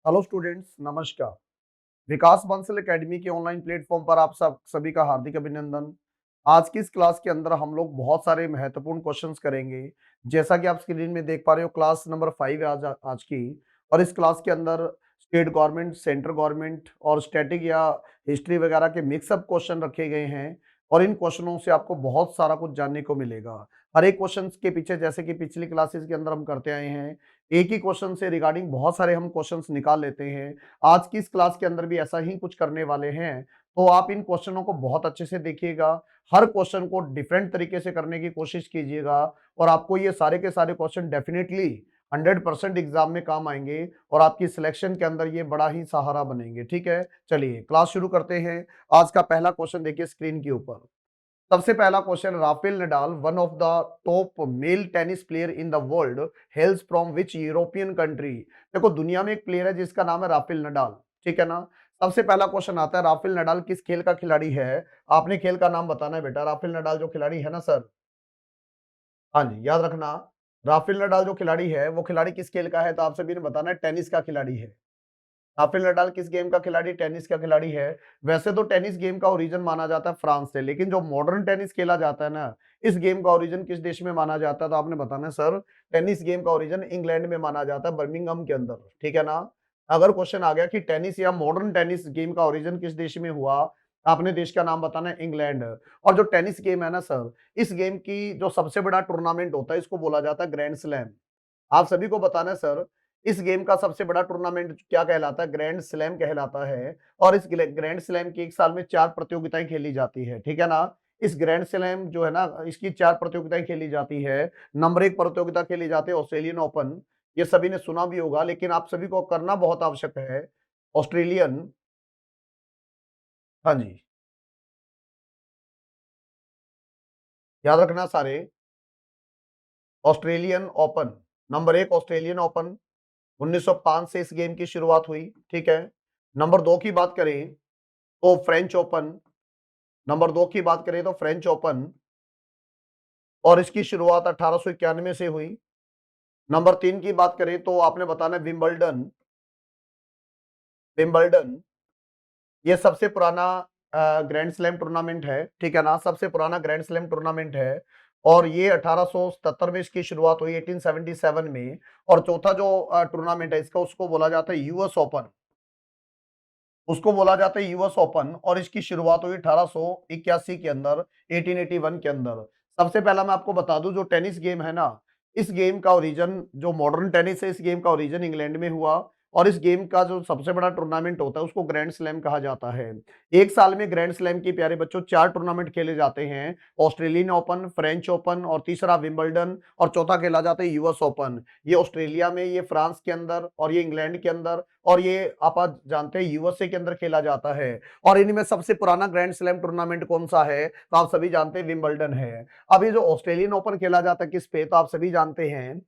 Hello students, नमस्कार। विकास Bansal academy के online platform पर आप सब सभी का हार्दिक अभिनंदन। आज की इस क्लास के अंदर हम लोग बहुत सारे महत्वपूर्ण क्वेश्चंस करेंगे। जैसा कि आप स्क्रीन में देख पा रहे हो, क्लास नंबर 5 है आज की। और इस क्लास के अंदर स्टेट गवर्नमेंट, सेंट्रल गवर्नमेंट और स्टैटिक या हिस्ट्री वगैरह के मिक्सअप क्वेश्चन रखे गए हैं। और इन क्वेश्चनों से आपको बहुत सारा कुछ जानने को मिलेगा। हर एक क्वेश्चन के पीछे, जैसे कि पिछली क्लासेस के अंदर हम करते आए हैं, एक ही क्वेश्चन से रिगार्डिंग बहुत सारे हम क्वेश्चंस निकाल लेते हैं। आज की इस क्लास के अंदर भी ऐसा ही कुछ करने वाले हैं। तो आप इन क्वेश्चनों को बहुत अच्छे से देखिएगा। हर क्वेश्चन को डिफरेंट तरीके से करने की कोशिश कीजिएगा और आपको ये सारे के सारे क्वेश्चन डेफिनेटली 100% एग्जाम में काम आएंगे और आपकी सिलेक्शन के अंदर ये बड़ा ही सहारा बनेंगे। ठीक है, चलिए क्लास शुरू करते हैं। आज का पहला क्वेश्चन देखिए स्क्रीन के ऊपर। सबसे पहला question, Rafael Nadal one of the top male tennis player in the world hails from which European country. देखो, दुनिया में एक प्लेयर है जिसका नाम है राफेल नडाल। ठीक है ना। सबसे पहला क्वेश्चन आता है, राफेल नडाल किस खेल का खिलाड़ी है? आपने खेल का नाम बताना है बेटा। राफेल नडाल जो खिलाड़ी है ना सर, हाँ जी, याद रखना। राफेल नडाल जो खिलाड़ी है वो खिलाड़ी किस खेल का है? तो आप सभी ने बताना है टेनिस का खिलाड़ी है। राफेल नडाल किस गेम का खिलाड़ी? टेनिस का खिलाड़ी है। वैसे तो टेनिस गेम का ओरिजिन माना जाता है फ्रांस से, लेकिन जो मॉडर्न टेनिस खेला जाता है ना, इस गेम का ओरिजिन किस देश में माना जाता है? तो आपने बताना है सर, टेनिस गेम का ओरिजिन इंग्लैंड में माना जाता है, बर्मिंघम के अंदर। ठीक है ना। अगर क्वेश्चन आ गया कि टेनिस या मॉडर्न टेनिस गेम का ओरिजिन किस देश में हुआ, आपने देश का नाम बताना है इंग्लैंड। और जो टेनिस गेम है ना सर, इस गेम की जो सबसे बड़ा टूर्नामेंट होता है, इसको बोला जाता है ग्रैंड स्लैम। आप सभी को बताना है सर, इस गेम का सबसे बड़ा टूर्नामेंट क्या कहलाता है? ग्रैंड स्लैम कहलाता है। और इस ग्रैंड स्लैम की एक साल में 4 प्रतियोगिताएं खेली जाती है। ठीक है ना। इस ग्रैंड स्लैम जो है ना, इसकी 4 प्रतियोगिताएं खेली जाती है। नंबर 1 प्रतियोगिता खेली जाती है ऑस्ट्रेलियन ओपन। ये सभी ने सुना भी होगा, लेकिन आप सभी को करना बहुत आवश्यक है। ऑस्ट्रेलियन, हाँ जी, याद रखना सारे। Australian open, number 1 Australian open 1905 से इस गेम की शुरुआत हुई। ठीक है। नंबर 2 की बात करें तो फ्रेंच ओपन, नंबर 2 की बात करें तो फ्रेंच ओपन, और इसकी शुरुआत 1891 से हुई। नंबर 3 की बात करें तो आपने बताना है विंबलडन। विंबलडन ये सबसे पुराना ग्रैंड स्लैम टूर्नामेंट है। ठीक है ना, सबसे पुराना ग्रैंड स्लैम टूर्नामेंट है। और ये 1877 में इसकी शुरुआत हुई, 1877 में। और चौथा जो टूर्नामेंट है इसका, उसको बोला जाता है यूएस ओपन। उसको बोला जाता है यूएस ओपन, और इसकी शुरुआत हुई 1881 के अंदर, 1881 के अंदर। सबसे पहला मैं आपको बता दूं, जो टेनिस गेम है ना, इस गेम का ओरिजिन, जो मॉडर्न टेनिस है, इस गेम का ओरिजिन इंग्लैंड में हुआ। और इस गेम का जो सबसे बड़ा टूर्नामेंट होता है उसको ग्रैंड स्लैम कहा जाता है। एक साल में ग्रैंड स्लैम की, प्यारे बच्चों, 4 टूर्नामेंट खेले जाते हैं। ऑस्ट्रेलियन ओपन, फ्रेंच ओपन, और तीसरा विंबलडन, और चौथा खेला जाता है यूएस ओपन। ये ऑस्ट्रेलिया में, ये फ्रांस के अंदर, और ये इंग्लैंड के अंदर, और ये आप जानते हैं यूएसए के अंदर खेला जाता है। और इनमें सबसे पुराना ग्रैंड स्लैम टूर्नामेंट कौन सा है? तो आप सभी जानते हैं विंबलडन है। अब ये जो ऑस्ट्रेलियन ओपन खेला जाता है किस पे? तो आप सभी जानते हैं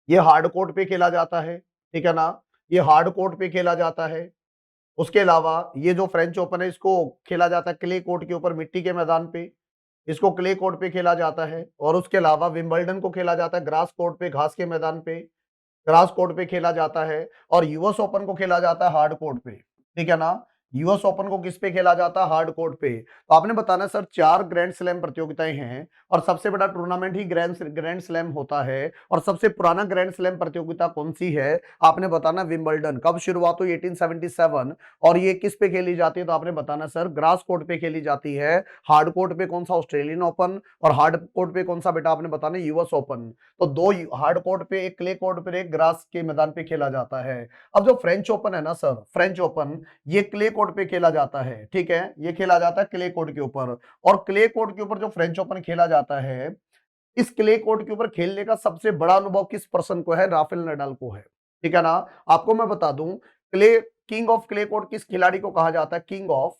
ये हार्ड कोर्ट पे खेला जाता है। ठीक है ना, ये हार्ड कोर्ट पे खेला जाता है। उसके अलावा ये जो फ्रेंच ओपन है, इसको खेला जाता है क्ले कोर्ट के ऊपर, मिट्टी के मैदान पे। इसको क्ले कोर्ट पे खेला जाता है। और उसके अलावा विंबलडन को खेला जाता है ग्रास कोर्ट पे, घास के मैदान पे, ग्रास कोर्ट पे खेला जाता है। और यूएस ओपन को खेला जाता है हार्ड कोर्ट पे। ठीक है ना। यूएस ओपन को किस पे खेला जाता है? हार्ड कोर्ट पे। तो आपने बताना है सर, 4 ग्रैंड स्लैम प्रतियोगिताएं हैं, और सबसे बड़ा टूर्नामेंट ही ग्रैंड स्लैम होता है। और सबसे पुराना ग्रैंड स्लैम प्रतियोगिता कौन सी है? आपने बताना विंबलडन। कब शुरुआत हुई? 1877। और ये किस पे खेली जाती है? तो आपने बताना सर, ग्रास कोर्ट पे खेली जाती है। हार्ड कोर्ट पे कौन सा? Australian open. और हार्ड कोर्ट पे कौन सा बेटा? आपने बताना यूएस ओपन। तो 2 हार्ड कोर्ट पे, एक क्ले कोर्ट पे, एक ग्रास के मैदान पे खेला जाता है। अब जो फ्रेंच ओपन है ना सर, फ्रेंच ओपन, ये क्ले कोर्ट पे खेला जाता है। ठीक है, ये खेला जाता है क्ले कोर्ट के ऊपर। और क्ले कोर्ट के ऊपर जो फ्रेंच ओपन खेला जाता है, इस क्ले कोर्ट के ऊपर खेलने का सबसे बड़ा अनुभव किस पर्सन को है? राफेल नडाल को है। ठीक है ना। आपको मैं बता दूं, clay king of clay court किस खिलाड़ी को कहा जाता है? किंग ऑफ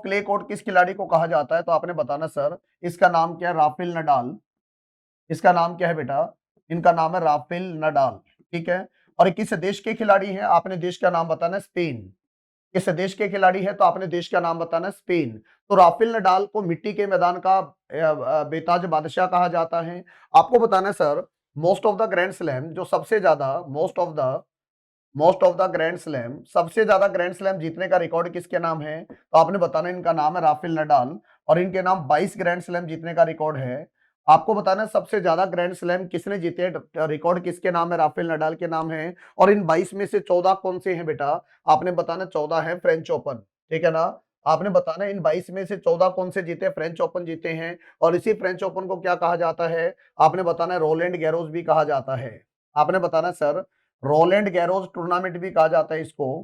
क्ले कोर्ट किस खिलाड़ी को कहा जाता है? तो आपने बताना सर, इसका नाम क्या है? Rafael Nadal. इसका नाम क्या है बेटा? इनका नाम है राफेल नडाल। ठीक है। और ये किस देश के खिलाड़ी हैं? आपने देश का नाम बताना है स्पेन। किस देश के खिलाड़ी है? तो आपने देश का नाम बताना है स्पेन। तो राफेल नडाल को मिट्टी के मैदान का बेताज बादशाह कहा जाता है। आपको बताना है sir, most of the grand slam जो सबसे ज्यादा most of the grand slam सबसे ज्यादा ग्रैंड स्लैम जीतने का रिकॉर्ड किसके नाम है? तो आपने बताना इनका नाम है राफेल नडाल और इनके नाम 22 ग्रैंड स्लैम जीतने का रिकॉर्ड है। आपको बताना है सबसे ज्यादा ग्रैंड स्लैम किसने जीते, रिकॉर्ड किसके नाम है? राफेल नडाल के नाम है। और इन 22 में से 14 कौन से हैं बेटा? आपने बताना 14 है फ्रेंच ओपन, ठीक है ना। आपने बताना इन 22 में से 14 कौन से जीते? फ्रेंच ओपन जीते हैं। और इसी फ्रेंच ओपन को क्या कहा जाता है? आपने बताना है रोलैंड गैरोस भी कहा जाता है। आपने बताना सर रोलैंड गैरोस टूर्नामेंट भी कहा जाता है इसको।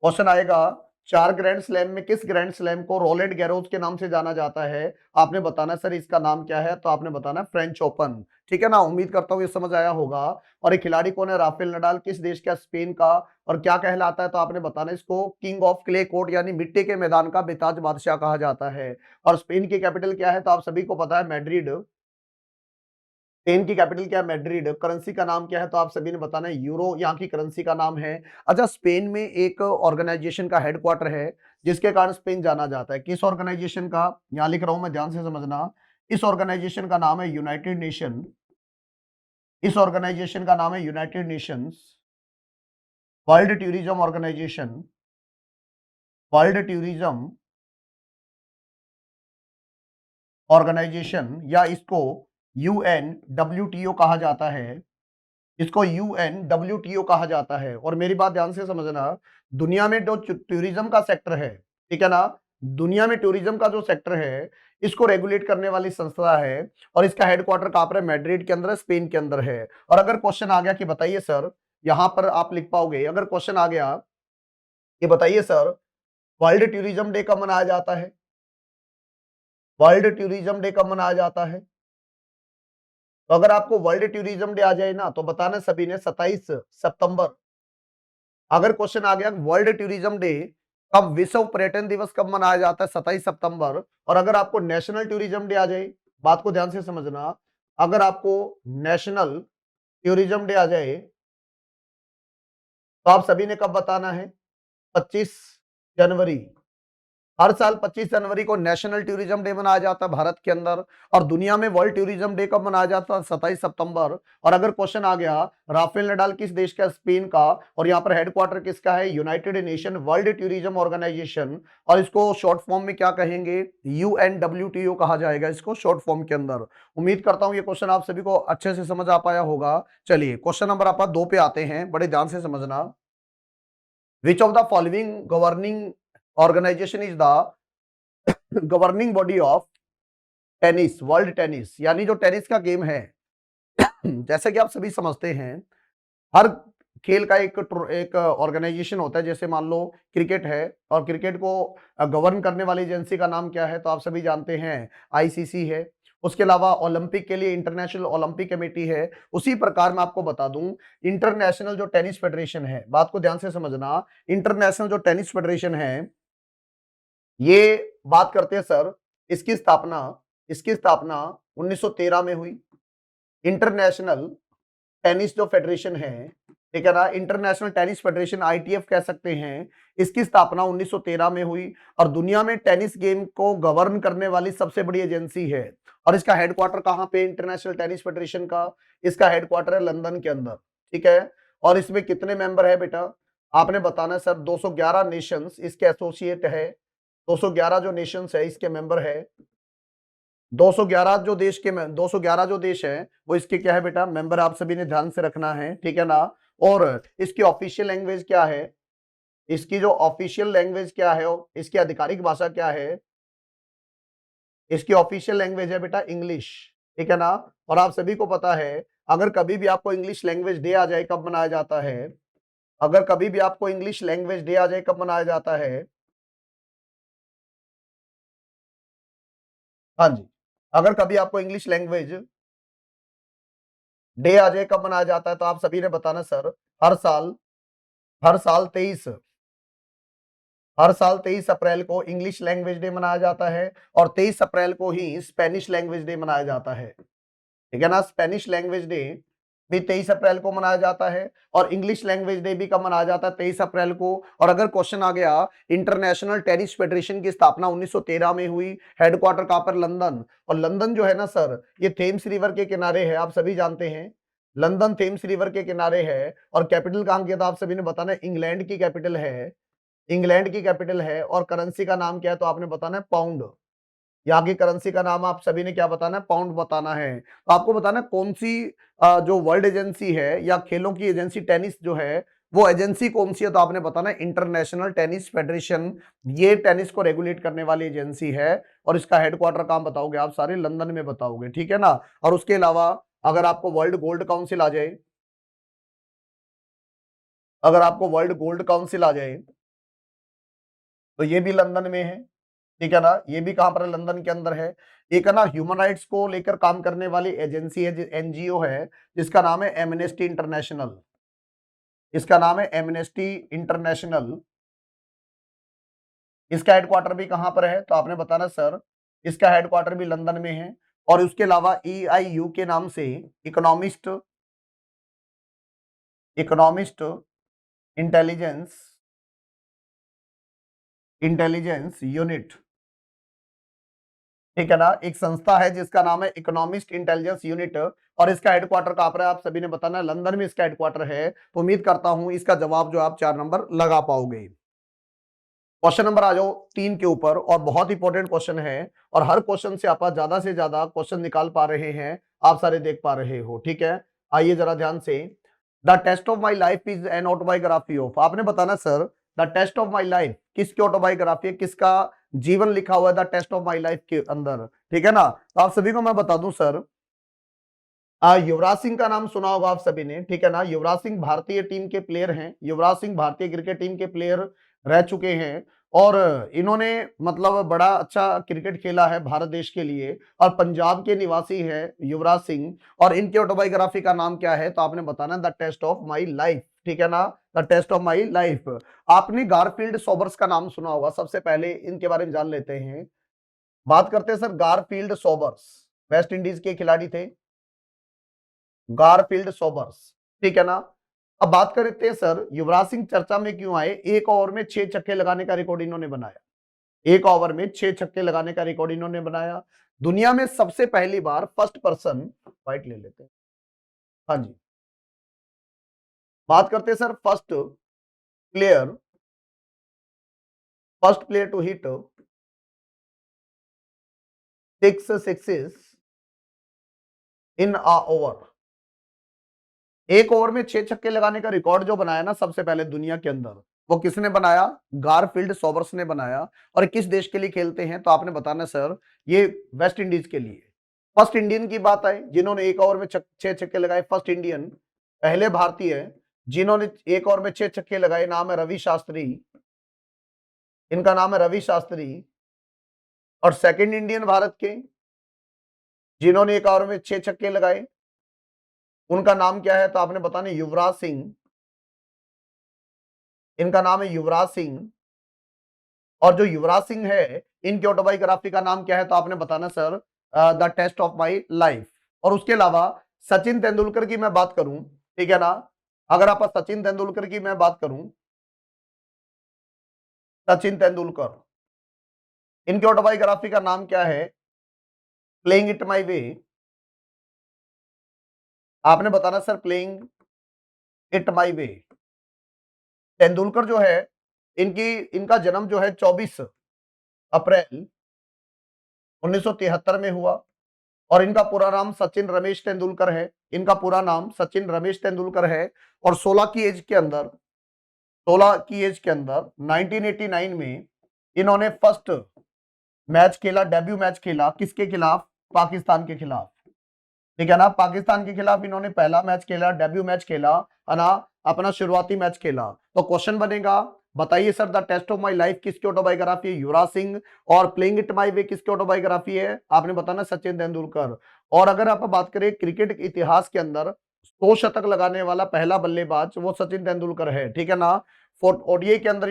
क्वेश्चन आएगा 4 ग्रैंड स्लैम में किस ग्रैंड स्लैम को रोलैंड गैरोस के नाम से जाना जाता है? आपने बताना सर इसका नाम क्या है? तो आपने बताना फ्रेंच ओपन, ठीक है ना। उम्मीद करता हूँ ये समझ आया होगा। और ये खिलाड़ी कौन है? राफेल नडाल, किस देश का? स्पेन का। और क्या कहलाता है? तो आपने बताना इसको किंग ऑफ क्ले कोर्ट यानी मिट्टी के मैदान का बेताज बादशाह कहा जाता है। और स्पेन की कैपिटल क्या है? तो आप सभी को पता है मैड्रिड। स्पेन की कैपिटल क्या है? मैड्रिड। करेंसी का नाम क्या है? तो आप सभी ने बताना है यूरो यहाँ की करेंसी का नाम है। अच्छा, स्पेन में एक ऑर्गेनाइजेशन का हेडक्वार्टर है जिसके कारण स्पेन जाना जाता है। किस ऑर्गेनाइजेशन का? यहाँ लिख रहा हूं मैं, ध्यान से समझना। इस ऑर्गेनाइजेशन का नाम है यूनाइटेड नेशन। इस ऑर्गेनाइजेशन का नाम है United Nations World Tourism Organisation. World Tourism Organisation या इसको UNWTO कहा जाता है। इसको UNWTO कहा जाता है। और मेरी बात ध्यान से समझना, दुनिया में जो टूरिज्म का सेक्टर है, ठीक है ना, दुनिया में टूरिज्म का जो सेक्टर है इसको रेगुलेट करने वाली संस्था है। और इसका हेडक्वार्टर कहां पर है? मैड्रिड के अंदर है, स्पेन के अंदर है। और अगर क्वेश्चन आ गया कि बताइए सर, यहां पर आप लिख पाओगे, अगर क्वेश्चन आ गया कि बताइए सर वर्ल्ड टूरिज्म डे कब मनाया जाता है? वर्ल्ड टूरिज्म डे कब मनाया जाता है? तो अगर आपको वर्ल्ड टूरिज्म डे आ जाए ना तो बताना सभी ने 27 सितंबर। अगर क्वेश्चन आ गया वर्ल्ड टूरिज्म डे कब, विश्व पर्यटन दिवस कब मनाया जाता है? 27 सितंबर। और अगर आपको नेशनल टूरिज्म डे आ जाए, बात को ध्यान से समझना, अगर आपको नेशनल टूरिज्म डे आ जाए तो आप सभी ने कब बताना है? 25 जनवरी। हर साल 25 जनवरी को नेशनल टूरिज्म डे मनाया जाता है भारत के अंदर। और दुनिया में वर्ल्ड टूरिज्म डे कब मनाया जाता है? 27 सितंबर। और अगर क्वेश्चन आ गया राफेल नडाल किस देश का? स्पेन का। और यहाँ पर हेडक्वार्टर किसका है? United Nation World Tourism Organisation. और इसको शॉर्ट फॉर्म में क्या कहेंगे? UNWTO कहा जाएगा इसको शॉर्ट फॉर्म के अंदर। उम्मीद करता हूं ये क्वेश्चन आप सभी को अच्छे से समझ आ पाया होगा। चलिए क्वेश्चन नंबर आप 2 पे आते हैं, बड़े ध्यान से समझना। Which of the following governing organisation is the governing body of tennis, world tennis, यानी जो टेनिस का गेम है जैसे कि आप सभी समझते हैं हर खेल का एक ऑर्गेनाइजेशन होता है। जैसे मान लो क्रिकेट है और क्रिकेट को गवर्न करने वाली एजेंसी का नाम क्या है? तो आप सभी जानते हैं ICC है। उसके अलावा ओलंपिक के लिए इंटरनेशनल ओलंपिक कमेटी है। उसी प्रकार मैं आपको बता दूं इंटरनेशनल जो टेनिस फेडरेशन है, बात को ध्यान से समझना, इंटरनेशनल जो टेनिस फेडरेशन है ये बात करते हैं सर, इसकी स्थापना 1913 में हुई। इंटरनेशनल टेनिस जो फेडरेशन है, ठीक है ना, इंटरनेशनल टेनिस फेडरेशन ITF कह सकते हैं, इसकी स्थापना 1913 में हुई। और दुनिया में टेनिस गेम को गवर्न करने वाली सबसे बड़ी एजेंसी है। और इसका हेडक्वार्टर कहां पे? इंटरनेशनल टेनिस फेडरेशन का इसका हेडक्वार्टर है लंदन के अंदर, ठीक है। और इसमें कितने मेंबर है बेटा? आपने बताना सर 211 नेशंस इसके एसोसिएट है। 211 जो नेशंस है इसके मेंबर है। 211 जो देश है वो इसके क्या है बेटा? मेंबर। आप सभी ने ध्यान से रखना है, ठीक है ना। और इसकी ऑफिशियल लैंग्वेज क्या है? इसकी जो ऑफिशियल लैंग्वेज क्या है, इसकी आधिकारिक भाषा क्या है? इसकी ऑफिशियल लैंग्वेज है बेटा इंग्लिश, ठीक है ना। और आप सभी को पता है अगर कभी भी आपको इंग्लिश लैंग्वेज डे आ जाए कब मनाया जाता है? अगर कभी भी आपको इंग्लिश लैंग्वेज डे आ जाए कब मनाया जाता है? हाँ जी, अगर कभी आपको इंग्लिश लैंग्वेज डे आ जाए कब मनाया जाता है? तो आप सभी ने बताना सर हर साल हर साल 23 अप्रैल को इंग्लिश लैंग्वेज डे मनाया जाता है। और 23 अप्रैल को ही स्पेनिश लैंग्वेज डे मनाया जाता है, ठीक है ना। स्पेनिश लैंग्वेज डे भी 23 अप्रैल को मनाया जाता है। और इंग्लिश लैंग्वेज डे भी कब मनाया जाता है? 23 अप्रैल को। और अगर क्वेश्चन आ गया इंटरनेशनल टेनिस फेडरेशन की स्थापना 1913 में हुई, हेडक्वार्टर कहां पर? लंदन। और लंदन जो है ना सर ये थेम्स रिवर के किनारे है, आप सभी जानते हैं। लंदन थेम्स रिवर के किनारे है। और कैपिटल कहाँ की है तो आप सभी ने बताना है इंग्लैंड की कैपिटल है, इंग्लैंड की कैपिटल है। और करेंसी का नाम क्या है तो आपने बताना है पाउंड। यहाँ की करेंसी का नाम आप सभी ने क्या बताना है, पाउंड बताना है। तो आपको बताना है कौन सी जो वर्ल्ड एजेंसी है या खेलों की एजेंसी टेनिस जो है वो एजेंसी कौन सी है तो आपने बताना है इंटरनेशनल टेनिस फेडरेशन। ये टेनिस को रेगुलेट करने वाली एजेंसी है। और इसका हेडक्वार्टर कहाँ बताओगे आप सारे, लंदन में बताओगे, ठीक है ना। और उसके अलावा अगर आपको वर्ल्ड गोल्ड काउंसिल आ जाए, अगर आपको वर्ल्ड गोल्ड काउंसिल आ जाए तो ये भी लंदन में है, ठीक है ना। ये भी कहां पर है, लंदन के अंदर है। एक है ना ह्यूमन राइट्स को लेकर काम करने वाली एजेंसी है, एनजीओ है, जिसका नाम है एमनेस्टी इंटरनेशनल। इसका नाम है एमनेस्टी इंटरनेशनल। इसका हेडक्वार्टर भी कहां पर है तो आपने बताना सर, इसका हेडक्वार्टर भी लंदन में है। और उसके अलावा EIU के नाम से economist, economist intelligence, intelligence unit, ठीक है ना, एक संस्था है जिसका नाम है इकोनॉमिस्ट इंटेलिजेंस यूनिट। और इसका हेडक्वार्टर कहां पर है आप सभी ने बताना है, लंदन में इसका हेडक्वार्टर है। तो उम्मीद करता हूं इसका जवाब जो आप 4 नंबर लगा पाओगे। क्वेश्चन नंबर आ जाओ 3 के ऊपर, और बहुत इंपॉर्टेंट क्वेश्चन है। और हर क्वेश्चन से आप ज्यादा से ज्यादा क्वेश्चन निकाल पा रहे हैं, आप सारे देख पा रहे हो, ठीक है। आइए जरा ध्यान से। The test of my life is an autobiography of, आपने बताना sir the test of my life किसकी ऑटोबायोग्राफी है, किसका जीवन लिखा हुआ है the test of my life के अंदर, ठीक है ना। तो आप सभी को मैं बता दूं सर, युवराज सिंह का नाम सुना होगा आप सभी ने, ठीक है ना। युवराज सिंह भारतीय टीम के प्लेयर हैं, युवराज सिंह भारतीय क्रिकेट टीम के प्लेयर रह चुके हैं। और इन्होंने मतलब बड़ा अच्छा क्रिकेट खेला है भारत देश के लिए। और पंजाब के निवासी है युवराज सिंह। और इनकी ऑटोबायोग्राफी का नाम क्या है तो आपने बताना the test of my life, ठीक है ना, the test of my life. आपने गारफील्ड सोबर्स का नाम सुना होगा, सबसे पहले इनके बारे में जान लेते हैं। बात करते हैं sir Garfield Sobers, West Indies के खिलाड़ी थे गारफील्ड सोबर्स, ठीक है ना। अब बात करते हैं सर युवराज सिंह चर्चा में क्यों आए, एक ओवर में 6 छक्के लगाने का रिकॉर्ड इन्होंने बनाया, एक ओवर में 6 छक्के लगाने का रिकॉर्ड इन्होंने बनाया। दुनिया में सबसे पहली बार फर्स्ट पर्सन, वाइट ले लेते हैं, हाँ जी। बात करते हैं sir player first player to hit 6 sixes in a over. एक ओवर में 6 छक्के लगाने का रिकॉर्ड जो बनाया ना सबसे पहले दुनिया के अंदर, वो किसने बनाया, गारफील्ड सोबर्स ने बनाया। और किस देश के लिए खेलते हैं तो आपने बताना सर, ये वेस्ट इंडीज के लिए। फर्स्ट इंडियन की बात है जिन्होंने एक ओवर में 6 छक्के लगाए, फर्स्ट इंडियन, पहले भारतीय जिन्होंने एक ओवर में 6 छक्के लगाए, नाम है रवि शास्त्री, इनका नाम है रवि शास्त्री। और सेकंड इंडियन भारत के जिन्होंने एक ओवर में 6 छक्के लगाए, उनका नाम क्या है तो आपने बताना युवराज सिंह, इनका नाम है युवराज सिंह। और जो युवराज सिंह है इनकी ऑटोबायोग्राफी का नाम क्या है तो आपने बताना sir the test of my life. और उसके अलावा सचिन तेंदुलकर की मैं बात करूं, ठीक है ना, अगर आप सचिन तेंदुलकर की मैं बात करूं, सचिन तेंदुलकर, इनकी ऑटोबायोग्राफी का नाम क्या है, प्लेइंग इट माई वे, आपने बताना सर प्लेइंग इट माई वे। तेंदुलकर जो है इनका जन्म जो है 24 अप्रैल 1973 में हुआ। और इनका पूरा नाम सचिन रमेश तेंदुलकर है, इनका पूरा नाम सचिन रमेश तेंदुलकर है। और 16 की एज के अंदर, 16 की एज के अंदर 1989 में इन्होंने फर्स्ट मैच खेला, डेब्यू मैच खेला, किसके खिलाफ, पाकिस्तान के खिलाफ, ठीक है ना। पाकिस्तान के खिलाफ इन्होंने पहला मैच खेला, डेब्यू मैच खेला, है ना, अपना शुरुआती मैच खेला। तो क्वेश्चन बनेगा, बताइए sir the test of my life किसकी ऑटोबायोग्राफी है, युवराज सिंह। और प्लेइंग इट माय वे किसकी ऑटोबायोग्राफी है, आपने बताना सचिन तेंदुलकर। और अगर आप बात करें क्रिकेट इतिहास के अंदर 100 शतक लगाने वाला पहला बल्लेबाज वो सचिन तेंदुलकर है, ठीक है ना। ओडीआई के अंदर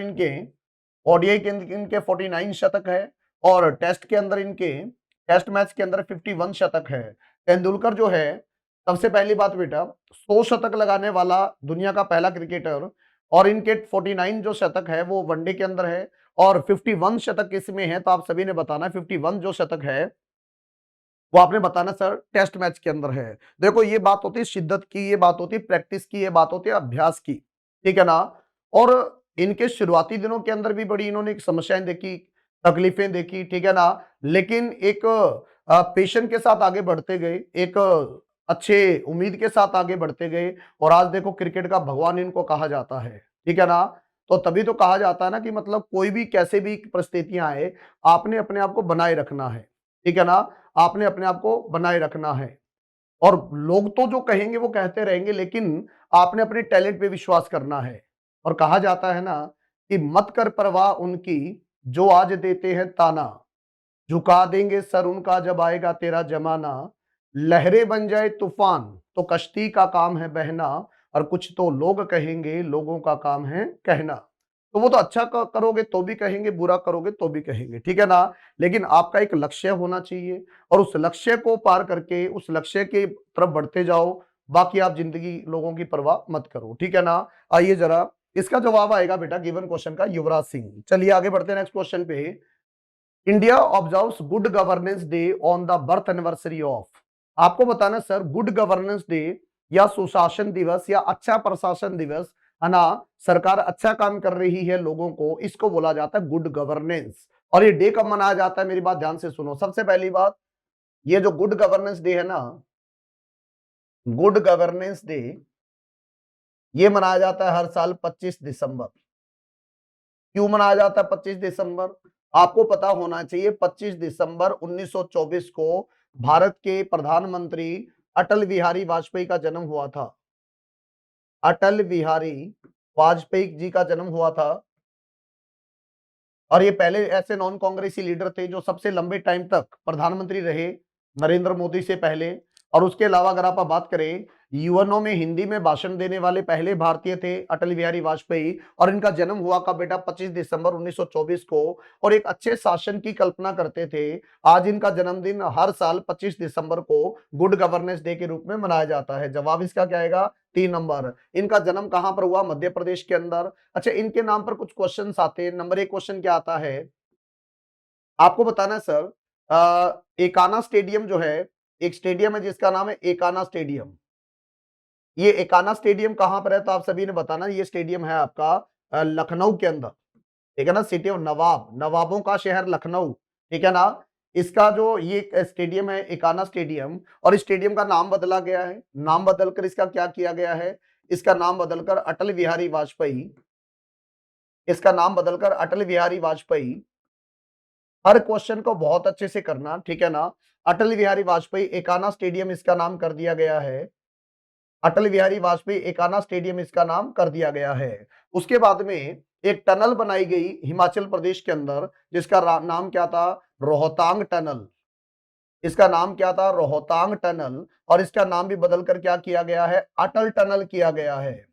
ओडीआई के इनके 49 शतक है। और टेस्ट के अंदर इनके टेस्ट मैच के अंदर 51 शतक है। तेंदुलकर जो है सबसे पहली बात बेटा 100 शतक लगाने वाला दुनिया का पहला क्रिकेटर। और इनके 49 जो शतक है वो वनडे के अंदर है। और 51 शतक इसमें है तो आप सभी ने बताना 51 जो शतक है वो आपने बताना सर टेस्ट मैच के अंदर है। देखो ये बात होती है शिद्दत की, ये बात होती है प्रैक्टिस की, ये बात होती है अभ्यास की, ठीक है ना। और इनके शुरुआती दिनों के अंदर भी बड़ी इन्होंने समस्याएं देखी, तकलीफें देखी, ठीक है ना। लेकिन एक पेशेंट के साथ आगे बढ़ते गए, एक अच्छे उम्मीद के साथ आगे बढ़ते गए, और आज देखो क्रिकेट का भगवान इनको कहा जाता है, ठीक है ना। तो तभी तो कहा जाता है ना कि मतलब कोई भी कैसे भी परिस्थितियां आए, आपने अपने आप को बनाए रखना है, ठीक है ना। आपने अपने आप को बनाए रखना है, और लोग तो जो कहेंगे वो कहते रहेंगे, लेकिन आपने अपने टैलेंट पे विश्वास करना है। और कहा जाता है ना कि मत कर परवाह उनकी जो आज देते हैं ताना, झुका देंगे सर उनका जब आएगा तेरा जमाना, लहरें बन जाए तूफान तो कश्ती का काम है बहना, और कुछ तो लोग कहेंगे लोगों का काम है कहना। तो वो तो अच्छा करोगे तो भी कहेंगे, बुरा करोगे तो भी कहेंगे, ठीक है ना। लेकिन आपका एक लक्ष्य होना चाहिए, और उस लक्ष्य को पार करके उस लक्ष्य के तरफ बढ़ते जाओ। बाकी आप जिंदगी लोगों की परवाह मत करो, ठीक है ना। आइए जरा इसका जवाब आएगा बेटा गिवन क्वेश्चन का युवराज सिंह। चलिए आगे बढ़ते हैं नेक्स्ट क्वेश्चन पे। India observes good governance day on the birth anniversary of. आपको बताना सर गुड गवर्नेंस डे या सुशासन दिवस या अच्छा प्रशासन दिवस, है ना। सरकार अच्छा काम कर रही है लोगों को, इसको बोला जाता है गुड गवर्नेंस। और ये डे कब मनाया जाता है, मेरी बात ध्यान से सुनो। सबसे पहली बात, ये जो गुड गवर्नेंस डे है ना, गुड गवर्नेंस डे, ये मनाया जाता है हर साल 25 दिसंबर। क्यों मनाया जाता है 25 दिसंबर? आपको पता होना चाहिए 25 दिसंबर 1924 को भारत के प्रधानमंत्री अटल बिहारी वाजपेयी का जन्म हुआ था। अटल बिहारी वाजपेयी जी का जन्म हुआ था। और ये पहले ऐसे नॉन कांग्रेसी लीडर थे जो सबसे लंबे टाइम तक प्रधानमंत्री रहे, नरेंद्र मोदी से पहले। और उसके अलावा अगर आप बात करें, यूएनओ में हिंदी में भाषण देने वाले पहले भारतीय थे अटल बिहारी वाजपेयी। और इनका जन्म हुआ का बेटा 25 दिसंबर 1924 को। और एक अच्छे शासन की कल्पना करते थे। आज इनका जन्मदिन हर साल 25 दिसंबर को गुड गवर्नेंस डे के रूप में मनाया जाता है। जवाब इसका क्या आएगा? 3 नंबर। इनका जन्म कहां पर हुआ? मध्य प्रदेश के अंदर। अच्छा, इनके नाम पर कुछ क्वेश्चंस आते हैं। नंबर 1 क्वेश्चन क्या आता है, आपको बताना है सर, एकाना स्टेडियम जो है, एक स्टेडियम है जिसका नाम है एकाना स्टेडियम। ये एकाना स्टेडियम कहां पर है? तो आप सभी ने बताना। ये स्टेडियम है आपका लखनऊ के अंदर, ठीक है ना। सिटी ऑफ नवाब, नवाबों का शहर लखनऊ, ठीक है ना। इसका जो ये स्टेडियम है एकाना स्टेडियम, और इस स्टेडियम का नाम बदला गया है। नाम बदलकर इसका क्या किया गया है? इसका नाम बदलकर अटल बिहारी वाजपेयी, इसका नाम बदलकर अटल बिहारी वाजपेयी। हर क्वेश्चन को बहुत अच्छे से करना, ठीक है ना। अटल बिहारी वाजपेयी एकाना स्टेडियम इसका नाम कर दिया गया है। अटल बिहारी वाजपेयी एकाना स्टेडियम इसका नाम कर दिया गया है। उसके बाद में एक टनल बनाई गई हिमाचल प्रदेश के अंदर, जिसका नाम क्या था? रोहतांग टनल। इसका नाम क्या था? रोहतांग टनल। और इसका नाम भी बदलकर क्या किया गया है? अटल टनल किया गया है।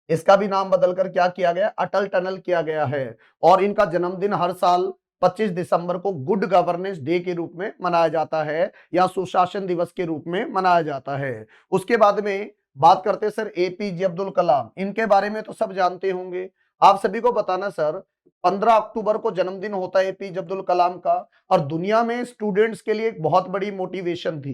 इसका भी नाम बदलकर क्या किया गया? अटल टनल किया गया है। और इनका जन्मदिन हर साल 25 दिसंबर को गुड गवर्नेंस डे के रूप में मनाया जाता है, या सुशासन दिवस के रूप में मनाया जाता है। उसके बाद में बात करते हैं सर एपीजे अब्दुल कलाम। इनके बारे में तो सब जानते होंगे। आप सभी को बताना सर, 15 अक्टूबर को जन्मदिन होता है एपीजे अब्दुल कलाम का। और दुनिया में स्टूडेंट्स के लिए एक बहुत बड़ी मोटिवेशन थी,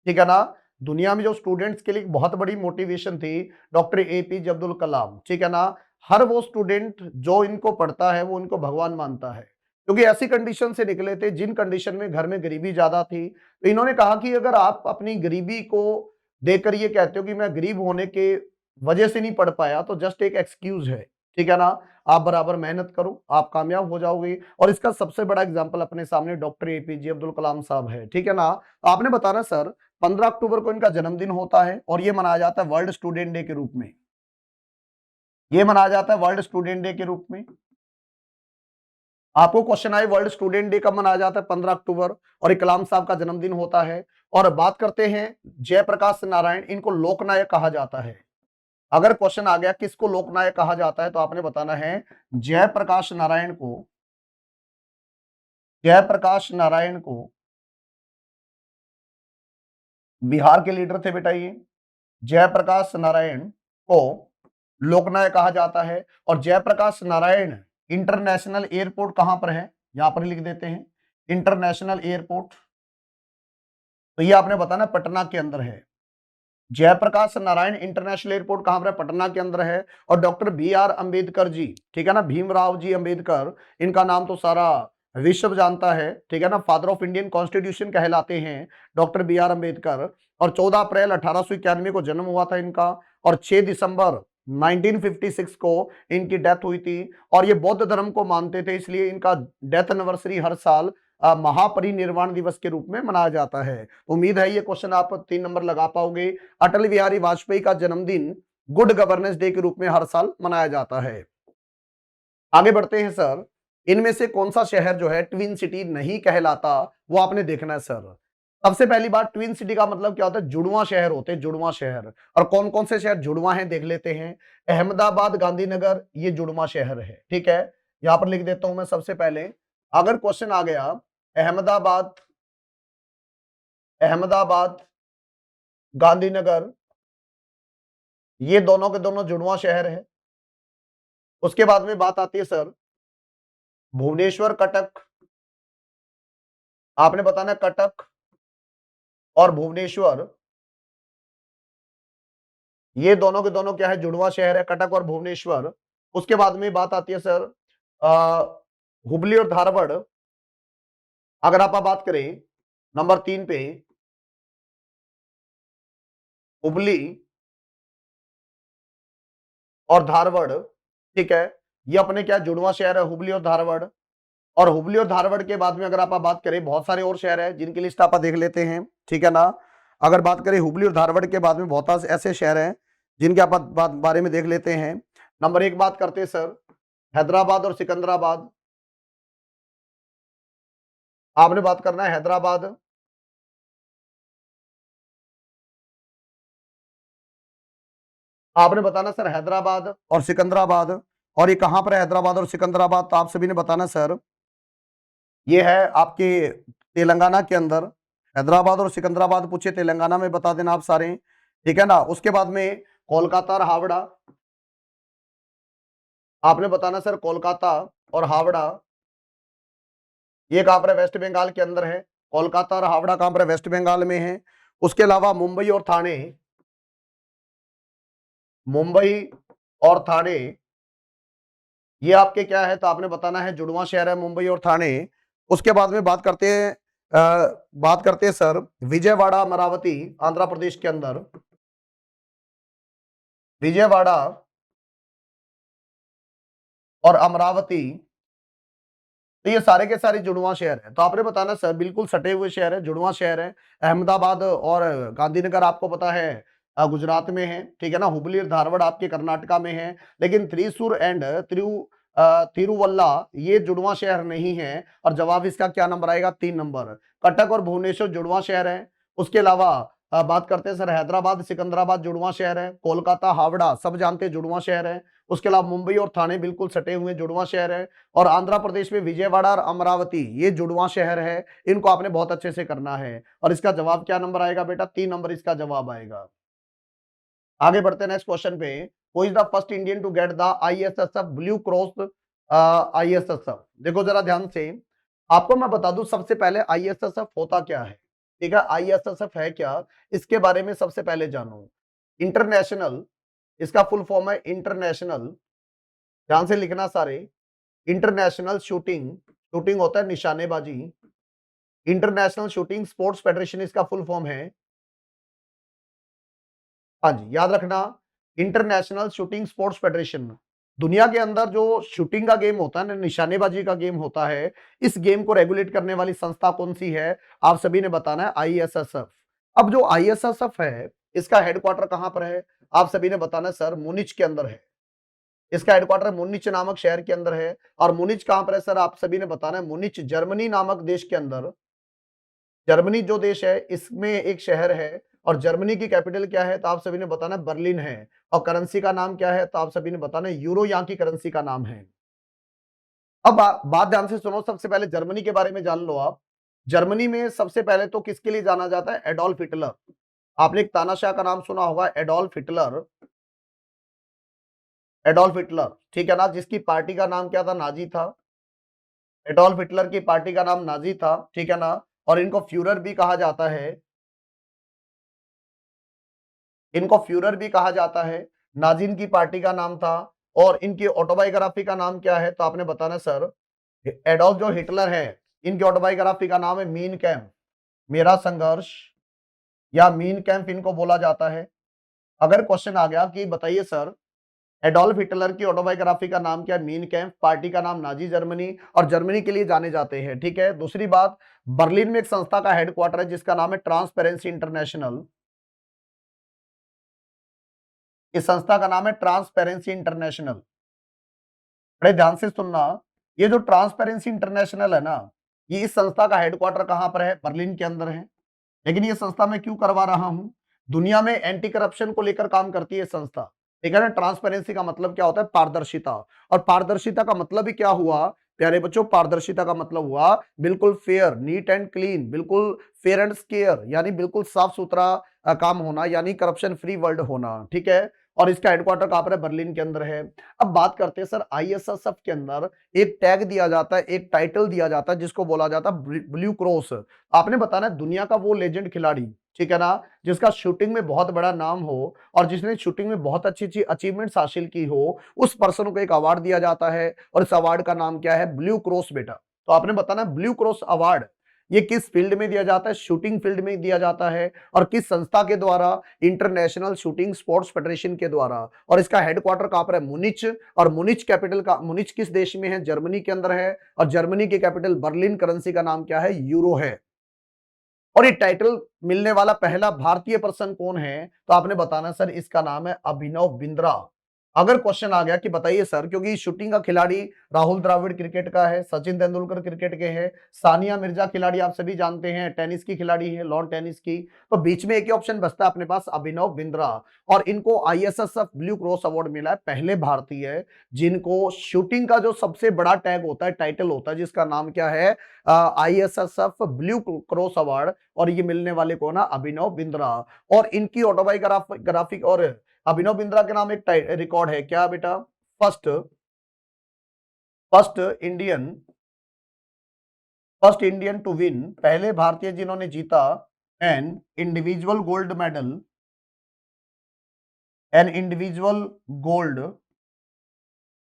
ठीक है ना। दुनिया में जो स्टूडेंट्स के लिए एक बहुत बड़ी मोटिवेशन थी डॉक्टर एपीजे अब्दुल कलाम, ठीक है ना। हर वो स्टूडेंट जो इनको पढ़ता है वो इनको भगवान मानता है, क्योंकि ऐसी कंडीशन से निकले थे जिन कंडीशन में घर में गरीबी ज्यादा थी। तो इन्होंने कहा कि अगर आप अपनी गरीबी को देकर ये कहते हो कि मैं गरीब होने के वजह से नहीं पढ़ पाया, तो जस्ट एक एक्सक्यूज है, ठीक है ना। आप बराबर मेहनत करो, आप कामयाब हो जाओगे। और इसका सबसे बड़ा एग्जाम्पल अपने सामने डॉक्टर एपीजे अब्दुल कलाम साहब है, ठीक है ना। आपने बताना सर 15 अक्टूबर को इनका जन्मदिन होता है, और ये मनाया जाता है वर्ल्ड स्टूडेंट डे के रूप में। ये मनाया जाता है वर्ल्ड स्टूडेंट डे के रूप में। आपको क्वेश्चन आए वर्ल्ड स्टूडेंट डे कब मनाया जाता है? 15 अक्टूबर, और ये कलाम साहब का जन्मदिन होता है। और बात करते हैं जयप्रकाश नारायण, इनको लोकनायक कहा जाता है। अगर क्वेश्चन आ गया किसको लोकनायक कहा जाता है, तो आपने बताना है जयप्रकाश नारायण को। जयप्रकाश नारायण को बिहार के लीडर थे बेटा ये। जयप्रकाश नारायण को लोकनायक कहा जाता है। और जयप्रकाश नारायण इंटरनेशनल एयरपोर्ट कहां पर है? यहां पर लिख देते हैं इंटरनेशनल एयरपोर्ट। तो ये आपने बताना पटना के अंदर है। जयप्रकाश नारायण इंटरनेशनल एयरपोर्ट कहां पर है? पटना के अंदर है। और doctor B are Ambedkar ji, ठीक है ना, भीमराव जी अंबेडकर, इनका नाम तो सारा विश्व जानता है, ठीक है ना, फादर ऑफ इंडियन कॉन्स्टिट्यूशन कहलाते हैं डॉक्टर बी आर अंबेडकर। और 14 अप्रैल 1891 को जन्म हुआ था इनका, और 6 दिसंबर 1956 को इनकी डेथ हुई थी। और ये बौद्ध धर्म को मानते थे, इसलिए इनका डेथ एनिवर्सरी हर साल महापरिनिर्वाण दिवस के रूप में मनाया जाता है। उम्मीद है ये क्वेश्चन आप 3 नंबर लगा पाओगे। अटल बिहारी वाजपेयी का जन्मदिन गुड गवर्नेंस डे के रूप में हर साल मनाया जाता है। आगे बढ़ते हैं सर, इनमें से कौन सा शहर जो है ट्विन सिटी नहीं कहलाता, वो आपने देखना है सर। सबसे पहली बात, ट्विन सिटी का मतलब क्या होता है? जुड़वा शहर होते हैं, जुड़वा शहर। और कौन कौन से शहर जुड़वा हैं देख लेते हैं। अहमदाबाद, गांधीनगर, ये जुड़वा शहर है, ठीक है। यहां पर लिख देता हूं मैं सबसे पहले। अगर क्वेश्चन आ गया अहमदाबाद, अहमदाबाद, गांधीनगर, ये दोनों के दोनों जुड़वा शहर है। उसके बाद में बात आती है सर भुवनेश्वर, कटक, आपने बताना कटक और भुवनेश्वर, ये दोनों के दोनों क्या है? जुड़वा शहर है, कटक और भुवनेश्वर। उसके बाद में बात आती है सर हुबली और धारवाड़। अगर आप बात करें नंबर 3 पे, हुबली और धारवाड़, ठीक है, ये अपने क्या जुड़वा शहर है, हुबली और धारवाड़। और हुबली और धारवाड़ के बाद में अगर आप बात करें, बहुत सारे और शहर है जिनकी लिस्ट आप देख लेते हैं, ठीक है ना। अगर बात करें हुबली और धारवाड़ के बाद में बहुत ऐसे शहर हैं जिनके आप बारे में देख लेते हैं। नंबर 1 बात करते हैं सर हैदराबाद और सिकंदराबाद। आपने बात करना है हैदराबाद, आपने बताना सर हैदराबाद और सिकंदराबाद। और ये कहां पर है हैदराबाद और सिकंदराबाद? तो आप सभी ने बताना सर ये है आपके तेलंगाना के अंदर। हैदराबाद और सिकंदराबाद पूछे तेलंगाना में, बता देना आप सारे, ठीक है ना। उसके बाद में कोलकाता और हावड़ा, आपने बताना सर कोलकाता और हावड़ा, ये कहां पर है? वेस्ट बंगाल के अंदर है। कोलकाता और हावड़ा कहां पर है? वेस्ट बंगाल में है। उसके अलावा मुंबई और थाने, मुंबई और थाने, ये आपके क्या है? तो आपने बताना है जुड़वा शहर है मुंबई और थाने। उसके बाद में बात करते हैं सर विजयवाड़ा, अमरावती, आंध्र प्रदेश के अंदर। विजयवाड़ा और अमरावती, तो ये सारे के सारे जुड़वा शहर है। तो आपने बताना सर बिल्कुल सटे हुए शहर है, जुड़वा शहर है। अहमदाबाद और गांधीनगर आपको पता है गुजरात में है, ठीक है ना। हुबली और धारवाड़ आपके कर्नाटका में है। लेकिन त्रिशूर एंड तिरुवल्ला ये जुड़वा शहर नहीं है। और जवाब इसका क्या नंबर आएगा? 3 नंबर। कटक और भुवनेश्वर जुड़वा शहर है। उसके अलावा बात करते हैं सर हैदराबाद, सिकंदराबाद जुड़वा शहर है। कोलकाता, हावड़ा सब जानते हैं जुड़वा शहर है। उसके अलावा मुंबई और थाने बिल्कुल सटे हुए जुड़वा शहर है। और आंध्र प्रदेश में विजयवाड़ा और अमरावती ये जुड़वा शहर है। इनको आपने बहुत अच्छे से करना है। और इसका जवाब क्या नंबर आएगा बेटा? 3 नंबर इसका जवाब आएगा। आगे बढ़ते हैं नेक्स्ट क्वेश्चन पे। Who is the first Indian to get the ISSF blue cross ISSF? देखो जरा ध्यान से, आपको मैं बता दूं सबसे पहले आईएसएसएफ होता क्या है, ठीक है। आईएसएसएफ है क्या, इसके बारे में सबसे पहले जानो। इंटरनेशनल, इसका फुल फॉर्म है इंटरनेशनल, ध्यान से लिखना सारे। इंटरनेशनल शूटिंग, शूटिंग होता है निशानेबाजी। इंटरनेशनल शूटिंग स्पोर्ट्स फेडरेशन इसका फुल फॉर्म है। हाँ जी, याद रखना इंटरनेशनल शूटिंग स्पोर्ट्स फेडरेशन। दुनिया के अंदर जो शूटिंग का गेम होता है ना, निशानेबाजी का गेम होता है, इस गेम को रेगुलेट करने वाली संस्था कौन सी है? आप सभी ने बताना है आईएसएसएफ। अब जो आईएसएसएफ है इसका हेडक्वार्टर कहां पर है? आप सभी ने बताना है सर मुनिच के अंदर है। इसका हेडक्वार्टर मुनिच नामक शहर के अंदर है। और मुनिच कहां पर है सर? आप सभी ने बताना है मुनिच जर्मनी नामक देश के अंदर। जर्मनी जो देश है इसमें एक शहर है। और जर्मनी की कैपिटल क्या है? तो आप सभी ने बताना है बर्लिन है। और करेंसी का नाम क्या है? तो आप सभी ने बताना है यूरो, यहाँ की करेंसी का नाम है। अब बात ध्यान से सुनो, सबसे पहले जर्मनी के बारे में जान लो आप। जर्मनी में सबसे पहले तो किसके लिए जाना जाता है? Adolf Hitler. आपने एक तानाशाह का नाम सुना होगा, एडोल्फ हिटलर। एडोल्फ हिटलर, ठीक है ना, जिसकी पार्टी का नाम क्या था? नाजी था। एडोल्फ हिटलर की पार्टी का नाम नाजी था, ठीक है ना। और इनको फ्यूरर भी कहा जाता है। इनको फ्यूरर भी कहा जाता है, नाजी इनकी पार्टी का नाम था, और इनकी ऑटोबायोग्राफी का नाम क्या है? तो आपने बताना सर, एडोल्फ जो हिटलर है, इनकी ऑटोबायोग्राफी का नाम है मीन कैम्प, मेरा संघर्ष, या मीन कैम्प इनको बोला जाता है। अगर क्वेश्चन आ गया कि बताइए सर, एडोल्फ हिटलर की ऑटोबायोग्राफी का नाम क्या है? मीन कैम्प, पार्टी का नाम नाजी जर्मनी, और जर्मनी के लिए जाने जाते हैं, ठीक है। दूसरी बात, बर्लिन में एक संस्था का हेडक्वार्टर है जिसका नाम है ट्रांसपेरेंसी इंटरनेशनल। इस संस्था का नाम है ट्रांसपेरेंसी इंटरनेशनल। बड़े ध्यान से सुनना, ये जो ट्रांसपेरेंसी इंटरनेशनल है ना, ये इस संस्था का हेडक्वार्टर कहां पर है? बर्लिन के अंदर है। लेकिन ये संस्था मैं क्यों करवा रहा हूं? दुनिया में एंटी करप्शन को लेकर काम करती है संस्था, ठीक है ना। ट्रांसपेरेंसी का मतलब क्या होता है? पारदर्शिता। और पारदर्शिता का मतलब ही क्या हुआ प्यारे बच्चों? पारदर्शिता का मतलब हुआ बिल्कुल फेयर, नीट एंड क्लीन, बिल्कुल फेयर एंड स्क्वेयर, यानी बिल्कुल साफ सुथरा काम होना, यानी करप्शन फ्री वर्ल्ड होना, ठीक है। और इसका हेडक्वार्टर कहां पर है? बर्लिन के अंदर है। अब बात करते हैं सर, आईएसएसएफ के अंदर एक टैग दिया जाता है, एक टाइटल दिया जाता है जिसको बोला जाता है ब्लू क्रॉस। आपने बताना है दुनिया का वो लेजेंड खिलाड़ी, ठीक है ना, जिसका शूटिंग में बहुत बड़ा नाम हो और जिसने शूटिंग में बहुत अच्छी अच्छी अचीवमेंट्स हासिल की हो, उस पर्सन को एक अवार्ड दिया जाता है, और इस अवार्ड का नाम क्या है? ब्लू क्रॉस बेटा। तो आपने बताना ब्लू क्रॉस अवार्ड ये किस फील्ड में दिया जाता है? शूटिंग फील्ड में दिया जाता है, और किस संस्था के द्वारा? इंटरनेशनल शूटिंग स्पोर्ट्स फेडरेशन के द्वारा। और इसका हेडक्वार्टर कहां पर है? मुनिच। और मुनिच कैपिटल का, मुनिच किस देश में है? जर्मनी के अंदर है। और जर्मनी की कैपिटल बर्लिन, करेंसी का नाम क्या है? यूरो है। और ये टाइटल मिलने वाला पहला भारतीय पर्सन कौन है? तो आपने बताना सर, इसका नाम है अभिनव बिंद्रा। अगर क्वेश्चन आ गया कि बताइए सर, क्योंकि शूटिंग का खिलाड़ी राहुल द्रविड़ क्रिकेट का है, सचिन तेंदुलकर क्रिकेट के हैं, सानिया मिर्जा खिलाड़ी आप सभी जानते हैं, टेनिस की खिलाड़ी है, लॉन टेनिस की। तो बीच में एक ही ऑप्शन बचता है अपने पास, अभिनव बिंद्रा। और इनको आईएसएसएफ ब्लू क्रॉस अवार्ड मिला है, पहले भारतीय जिनको शूटिंग का जो सबसे बड़ा टैग होता है, टाइटल होता है, जिसका नाम क्या है? ISSF blue cross award. और ये मिलने वाले को ना अभिनव बिंद्रा। और इनकी ऑटोबायोग्राफिक, और अभिनव बिंद्रा के नाम एक रिकॉर्ड है क्या बेटा? First first Indian first Indian to win, पहले भारतीय जिन्होंने जीता an individual gold medal, an individual gold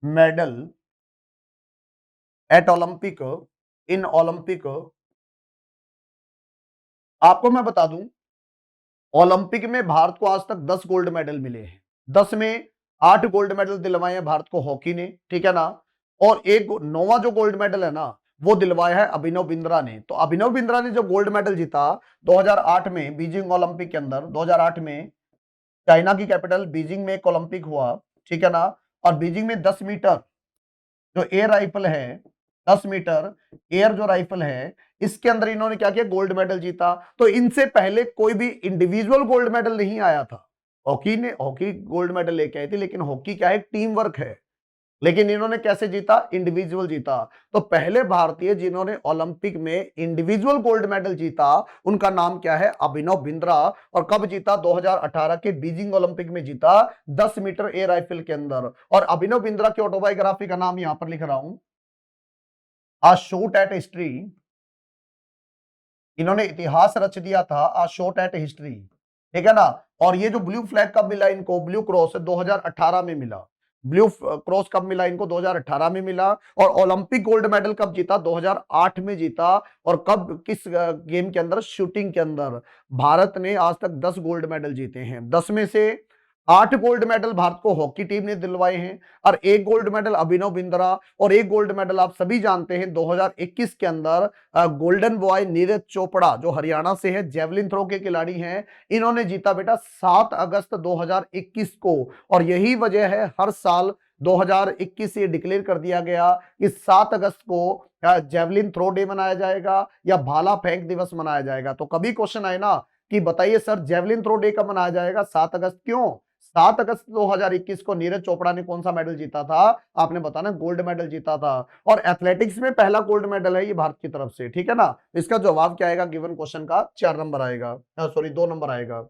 medal at Olympic, in Olympic. आपको मैं बता दूं, ओलंपिक में भारत को आज तक 10 गोल्ड मेडल मिले हैं। 10 में 8 गोल्ड मेडल दिलवाए हैं भारत को हॉकी ने, ठीक है ना। और एक नौवां जो गोल्ड मेडल है ना, वो दिलवाया है अभिनव बिंद्रा ने। तो अभिनव बिंद्रा ने जो गोल्ड मेडल जीता 2008 में बीजिंग ओलंपिक के अंदर, 2008 में चाइना की कैपिटल बीजिंग में एक ओलंपिक हुआ, ठीक है ना। और बीजिंग में 10 मीटर जो एयर राइफल है, 10 मीटर एयर जो राइफल है, इसके अंदर इन्होंने क्या किया? गोल्ड मेडल जीता। तो इनसे पहले कोई भी इंडिविजुअल गोल्ड मेडल नहीं आया था। हॉकी गोल्ड मेडल लेके आई थी, लेकिन हॉकी क्या है? टीम वर्क है। लेकिन इन्होंने कैसे जीता? इंडिविजुअल जीता। तो पहले भारतीय जिन्होंने ओलंपिक में इंडिविजुअल गोल्ड मेडल जीता, उनका नाम क्या है? अभिनव बिंद्रा। और कब जीता? 2018 के बीजिंग ओलंपिक में जीता, 10 मीटर एयर राइफल के अंदर। और अभिनव बिंद्रा की ऑटोबायोग्राफी का नाम यहां पर लिख रहा हूं, आ शॉट एट हिस्ट्री। इन्होंने इतिहास रच दिया था, आ शॉट एट हिस्ट्री, ठीक है ना। और ये जो ब्लू फ्लैग कब मिला इनको? ब्लू क्रॉस 2018 में मिला। ब्लू क्रॉस कब मिला इनको? 2018 में मिला। और ओलंपिक गोल्ड मेडल कब जीता? 2008 में जीता। और कब, किस गेम के अंदर? शूटिंग के अंदर। भारत ने आज तक 10 गोल्ड मेडल जीते हैं। 10 में से 8 गोल्ड मेडल भारत को हॉकी टीम ने दिलवाए हैं, और 1 गोल्ड मेडल अभिनव बिंद्रा। और 1 गोल्ड मेडल आप सभी जानते हैं 2021 के अंदर गोल्डन बॉय नीरज चोपड़ा, जो हरियाणा से है, जेवलिन थ्रो के खिलाड़ी हैं, इन्होंने जीता बेटा 7 अगस्त 2021 को। और यही वजह है हर साल 2021 से डिक्लेयर कर दिया गया कि 7 अगस्त को जेवलिन थ्रो डे मनाया जाएगा या भाला फेंक दिवस मनाया जाएगा। तो कभी क्वेश्चन आए ना कि बताइए सर, जेवलिन थ्रो डे कब मनाया जाएगा? 7 अगस्त। क्यों? 7 अगस्त 2021 को नीरज चोपड़ा ने कौन सा मेडल जीता था? आपने बताना, गोल्ड मेडल जीता था। और एथलेटिक्स में पहला गोल्ड मेडल है ये भारत की तरफ से, ठीक है ना। इसका जवाब क्या आएगा गिवन क्वेश्चन का? 4 नंबर आएगा, सॉरी 2 नंबर आएगा।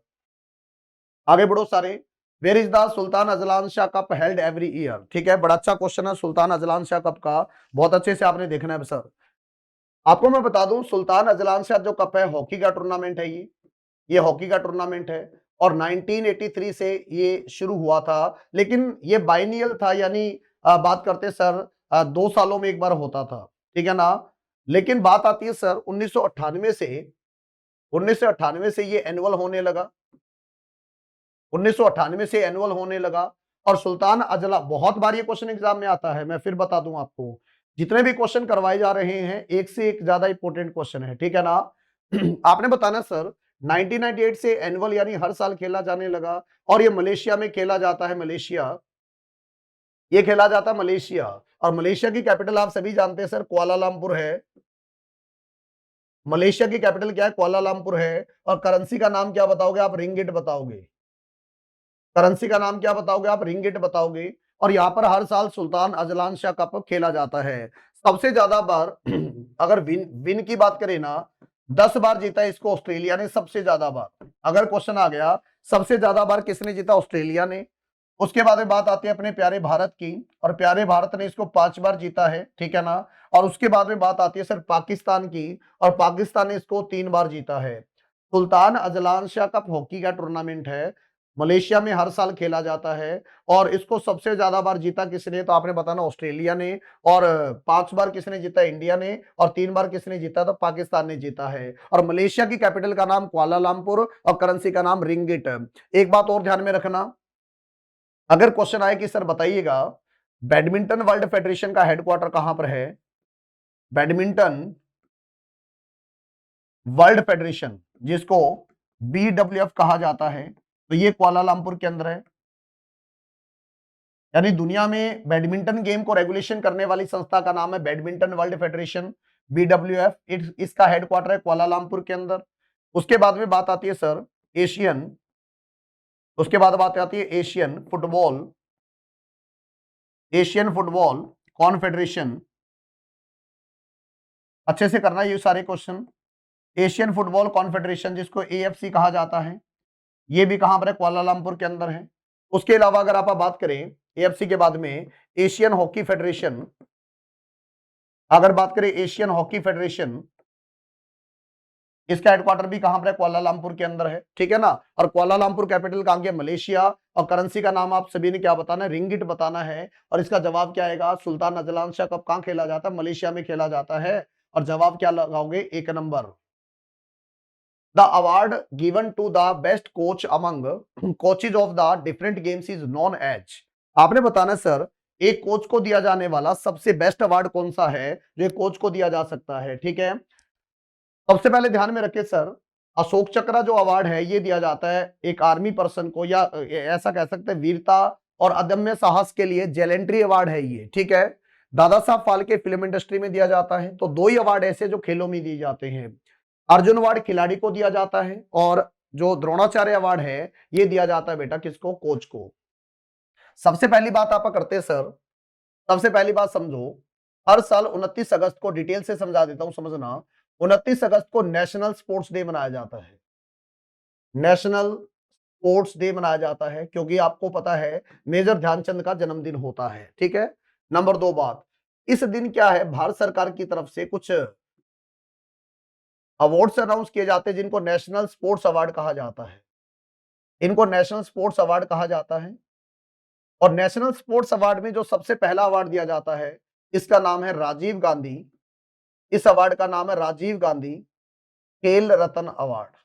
आगे बढ़ो सारे। Where is the Sultan Azlan Shah Cup held every year? ठीक है, बड़ा अच्छा क्वेश्चन है सुल्तान अजलान शाह कप का, बहुत अच्छे से आपने देखना है सर। आपको मैं बता दूं, सुल्तान अजलान शाह जो कप है, हॉकी का टूर्नामेंट है ये हॉकी का टूर्नामेंट है। और 1983 से ये शुरू हुआ था, लेकिन ये बाइनियल था, यानी बात करते सर 2 सालों में एक बार होता था, ठीक है ना। लेकिन बात आती है सर 1998 से ये एनुअल होने लगा, 1998 से एनुअल होने लगा। और सुल्तान अजला, बहुत बार ये क्वेश्चन एग्जाम में आता है, मैं फिर बता दूं आपको, जितने भी क्वेश्चन करवाए जा रहे हैं एक से एक ज्यादा इंपॉर्टेंट क्वेश्चन है, ठीक है ना। आपने बताना सर 1998 से एनुअल यानी हर साल खेला जाने लगा, और ये मलेशिया में खेला जाता है, मलेशिया, ये खेला जाता है मलेशिया। और मलेशिया की कैपिटल आप सभी जानते हैं सर, कुआलालंपुर है। मलेशिया की कैपिटल क्या है? कुआलालंपुर है। और करेंसी का नाम क्या बताओगे आप? रिंगिट बताओगे। करेंसी का नाम क्या बताओगे आप? रिंगिट बताओगे। और यहाँ पर हर साल सुल्तान अजलान शाह कप खेला जाता है। सबसे ज्यादा बार अगर विन की बात करें ना, 10 बार जीता है इसको ऑस्ट्रेलिया ने, सबसे ज्यादा बार। अगर क्वेश्चन आ गया सबसे ज्यादा बार किसने जीता? ऑस्ट्रेलिया ने। उसके बाद में बात आती है अपने प्यारे भारत की, और प्यारे भारत ने इसको 5 बार जीता है, ठीक है ना। और उसके बाद में बात आती है सर पाकिस्तान की, और पाकिस्तान ने इसको 3 बार जीता है। सुल्तान अजलान शाह कप हॉकी का टूर्नामेंट है, मलेशिया में हर साल खेला जाता है। और इसको सबसे ज्यादा बार जीता किसने? तो आपने बताना ऑस्ट्रेलिया ने। और 5 बार किसने जीता? इंडिया ने। और 3 बार किसने जीता? तो पाकिस्तान ने जीता है। और मलेशिया की कैपिटल का नाम कुआलालंपुर, और करेंसी का नाम रिंगिट। एक बात और ध्यान में रखना, अगर क्वेश्चन आए कि सर बताइएगा बैडमिंटन वर्ल्ड फेडरेशन का हेडक्वार्टर कहां पर है? बैडमिंटन वर्ल्ड फेडरेशन, जिसको BWF कहा जाता है, तो ये कुआलालंपुर के अंदर है। यानी दुनिया में बैडमिंटन गेम को रेगुलेशन करने वाली संस्था का नाम है बैडमिंटन वर्ल्ड फेडरेशन, BWF। इसका हेडक्वार्टर है कुआलालंपुर के अंदर। उसके बाद में बात आती है सर एशियन, उसके बाद बात आती है एशियन फुटबॉल कॉन्फेडरेशन। अच्छे से करना ये सारे क्वेश्चन। एशियन फुटबॉल कॉन्फेडरेशन, जिसको AFC कहा जाता है, ये भी कहां पर है? कुआलालंपुर के अंदर है। उसके अलावा अगर आप बात करें AFC के बाद में एशियन हॉकी फेडरेशन, अगर बात करें एशियन हॉकी फेडरेशन, इसका हेडक्वार्टर भी कहां पर है? कुआलालंपुर के अंदर है, ठीक है ना। और कुआलालंपुर कैपिटल कहां की है? मलेशिया। और करेंसी का नाम आप सभी ने क्या बताना है? रिंगिट बताना है। और इसका जवाब क्या आएगा? सुल्तान अजलान शाह कप कहां खेला जाता है? मलेशिया में खेला जाता है। और जवाब क्या लगाओगे? 1 number. The award given to the best coach among coaches of the different games is known as। आपने बताना सर एक कोच को दिया जाने वाला सबसे बेस्ट अवार्ड कौन सा है जो कोच को दिया जा सकता है, ठीक है। सबसे पहले ध्यान में रखिए सर, अशोक चक्र जो अवार्ड है ये दिया जाता है एक आर्मी पर्सन को, या ऐसा कह सकते हैं वीरता और अदम्य साहस के लिए जेलेंट्री अवार्ड है ये, ठीक है। दादा साहब फाल्के फिल्म इंडस्ट्री में दिया जाता है। तो 2 ही अवार्ड ऐसे जो खेलों में दिए जाते हैं। अर्जुन अवार्ड खिलाड़ी को दिया जाता है, और जो द्रोणाचार्य अवार्ड है ये दिया जाता है बेटा किसको? कोच को। सबसे पहली बात आप करते हैं सर, सबसे पहली बात समझो, हर साल 29 अगस्त को, डिटेल से समझा देता हूं समझना, 29 अगस्त को नेशनल स्पोर्ट्स डे मनाया जाता है। नेशनल स्पोर्ट्स डे मनाया जाता है क्योंकि आपको पता है मेजर ध्यानचंद का जन्मदिन होता है, ठीक है। नंबर 2 बात, इस दिन क्या है, भारत सरकार की तरफ से कुछ अवार्ड्स अनाउंस किए जाते हैं जिनको नेशनल स्पोर्ट्स अवार्ड कहा जाता है। इनको नेशनल स्पोर्ट्स अवार्ड कहा जाता है। और नेशनल स्पोर्ट्स अवार्ड में जो सबसे पहला अवार्ड दिया जाता है इसका नाम है राजीव गांधी। इस अवार्ड का नाम है राजीव गांधी खेल रत्न अवार्ड।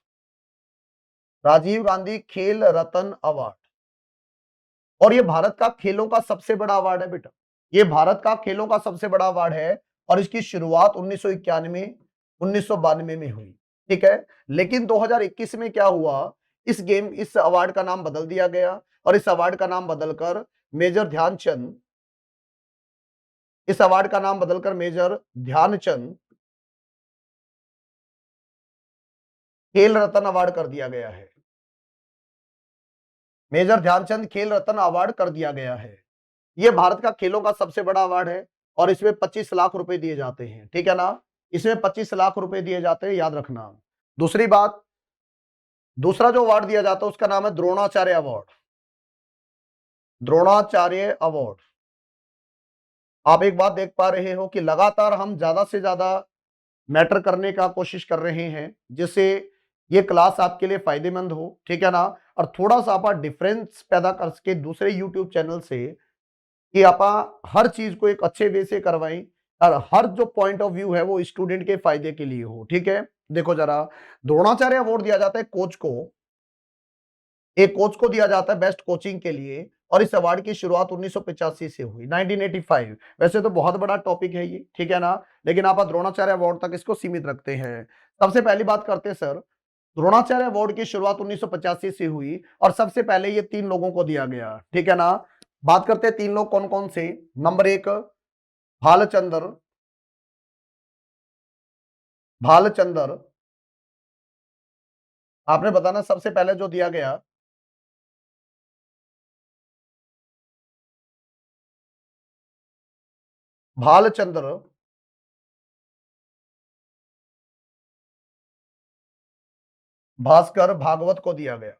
राजीव गांधी खेल रत्न अवार्ड। और ये भारत का खेलों का सबसे बड़ा अवार्ड है बेटा, ये भारत का खेलों का सबसे बड़ा अवार्ड है। और इसकी शुरुआत 1991 1992 में हुई, ठीक है। लेकिन 2021 में क्या हुआ, इस अवार्ड का नाम बदल दिया गया, और इस अवार्ड का नाम बदलकर मेजर ध्यानचंद, इस अवार्ड का नाम बदलकर मेजर ध्यानचंद खेल रत्न अवार्ड कर दिया गया है। मेजर ध्यानचंद खेल रत्न अवार्ड कर दिया गया है। यह भारत का खेलों का सबसे बड़ा अवार्ड है, और इसमें 25 लाख रुपए दिए जाते हैं, ठीक है ना। इसमें 25 लाख रुपए दिए जाते हैं, याद रखना। दूसरी बात, दूसरा जो अवार्ड दिया जाता है उसका नाम है द्रोणाचार्य अवार्ड। द्रोणाचार्य अवार्ड। आप एक बात देख पा रहे हो कि लगातार हम ज्यादा से ज्यादा मैटर करने का कोशिश कर रहे हैं, जिससे ये क्लास आपके लिए फायदेमंद हो, ठीक है ना, और थोड़ा सा आप डिफरेंस पैदा कर सके दूसरे यूट्यूब चैनल से, कि आप हर चीज को एक अच्छे वे से करवाएं और हर जो पॉइंट ऑफ व्यू है वो स्टूडेंट के फायदे के लिए हो, ठीक है। देखो जरा, द्रोणाचार्य अवार्ड दिया जाता है कोच को, एक कोच को दिया जाता है बेस्ट कोचिंग के लिए, और इस अवार्ड की शुरुआत 1985 से हुई, 1985। वैसे तो बहुत बड़ा टॉपिक है ये, ठीक है ना, लेकिन आप द्रोणाचार्य अवार्ड तक इसको सीमित रखते हैं। सबसे पहली बात करते हैं सर, द्रोणाचार्य अवार्ड की शुरुआत 1985 से हुई और सबसे पहले ये 3 लोगों को दिया गया, ठीक है ना। बात करते हैं 3 लोग कौन कौन से। नंबर 1 भालचंद्र, भालचंद्र, आपने बताना सबसे पहले जो दिया गया, भालचंद्र भास्कर भागवत को दिया गया।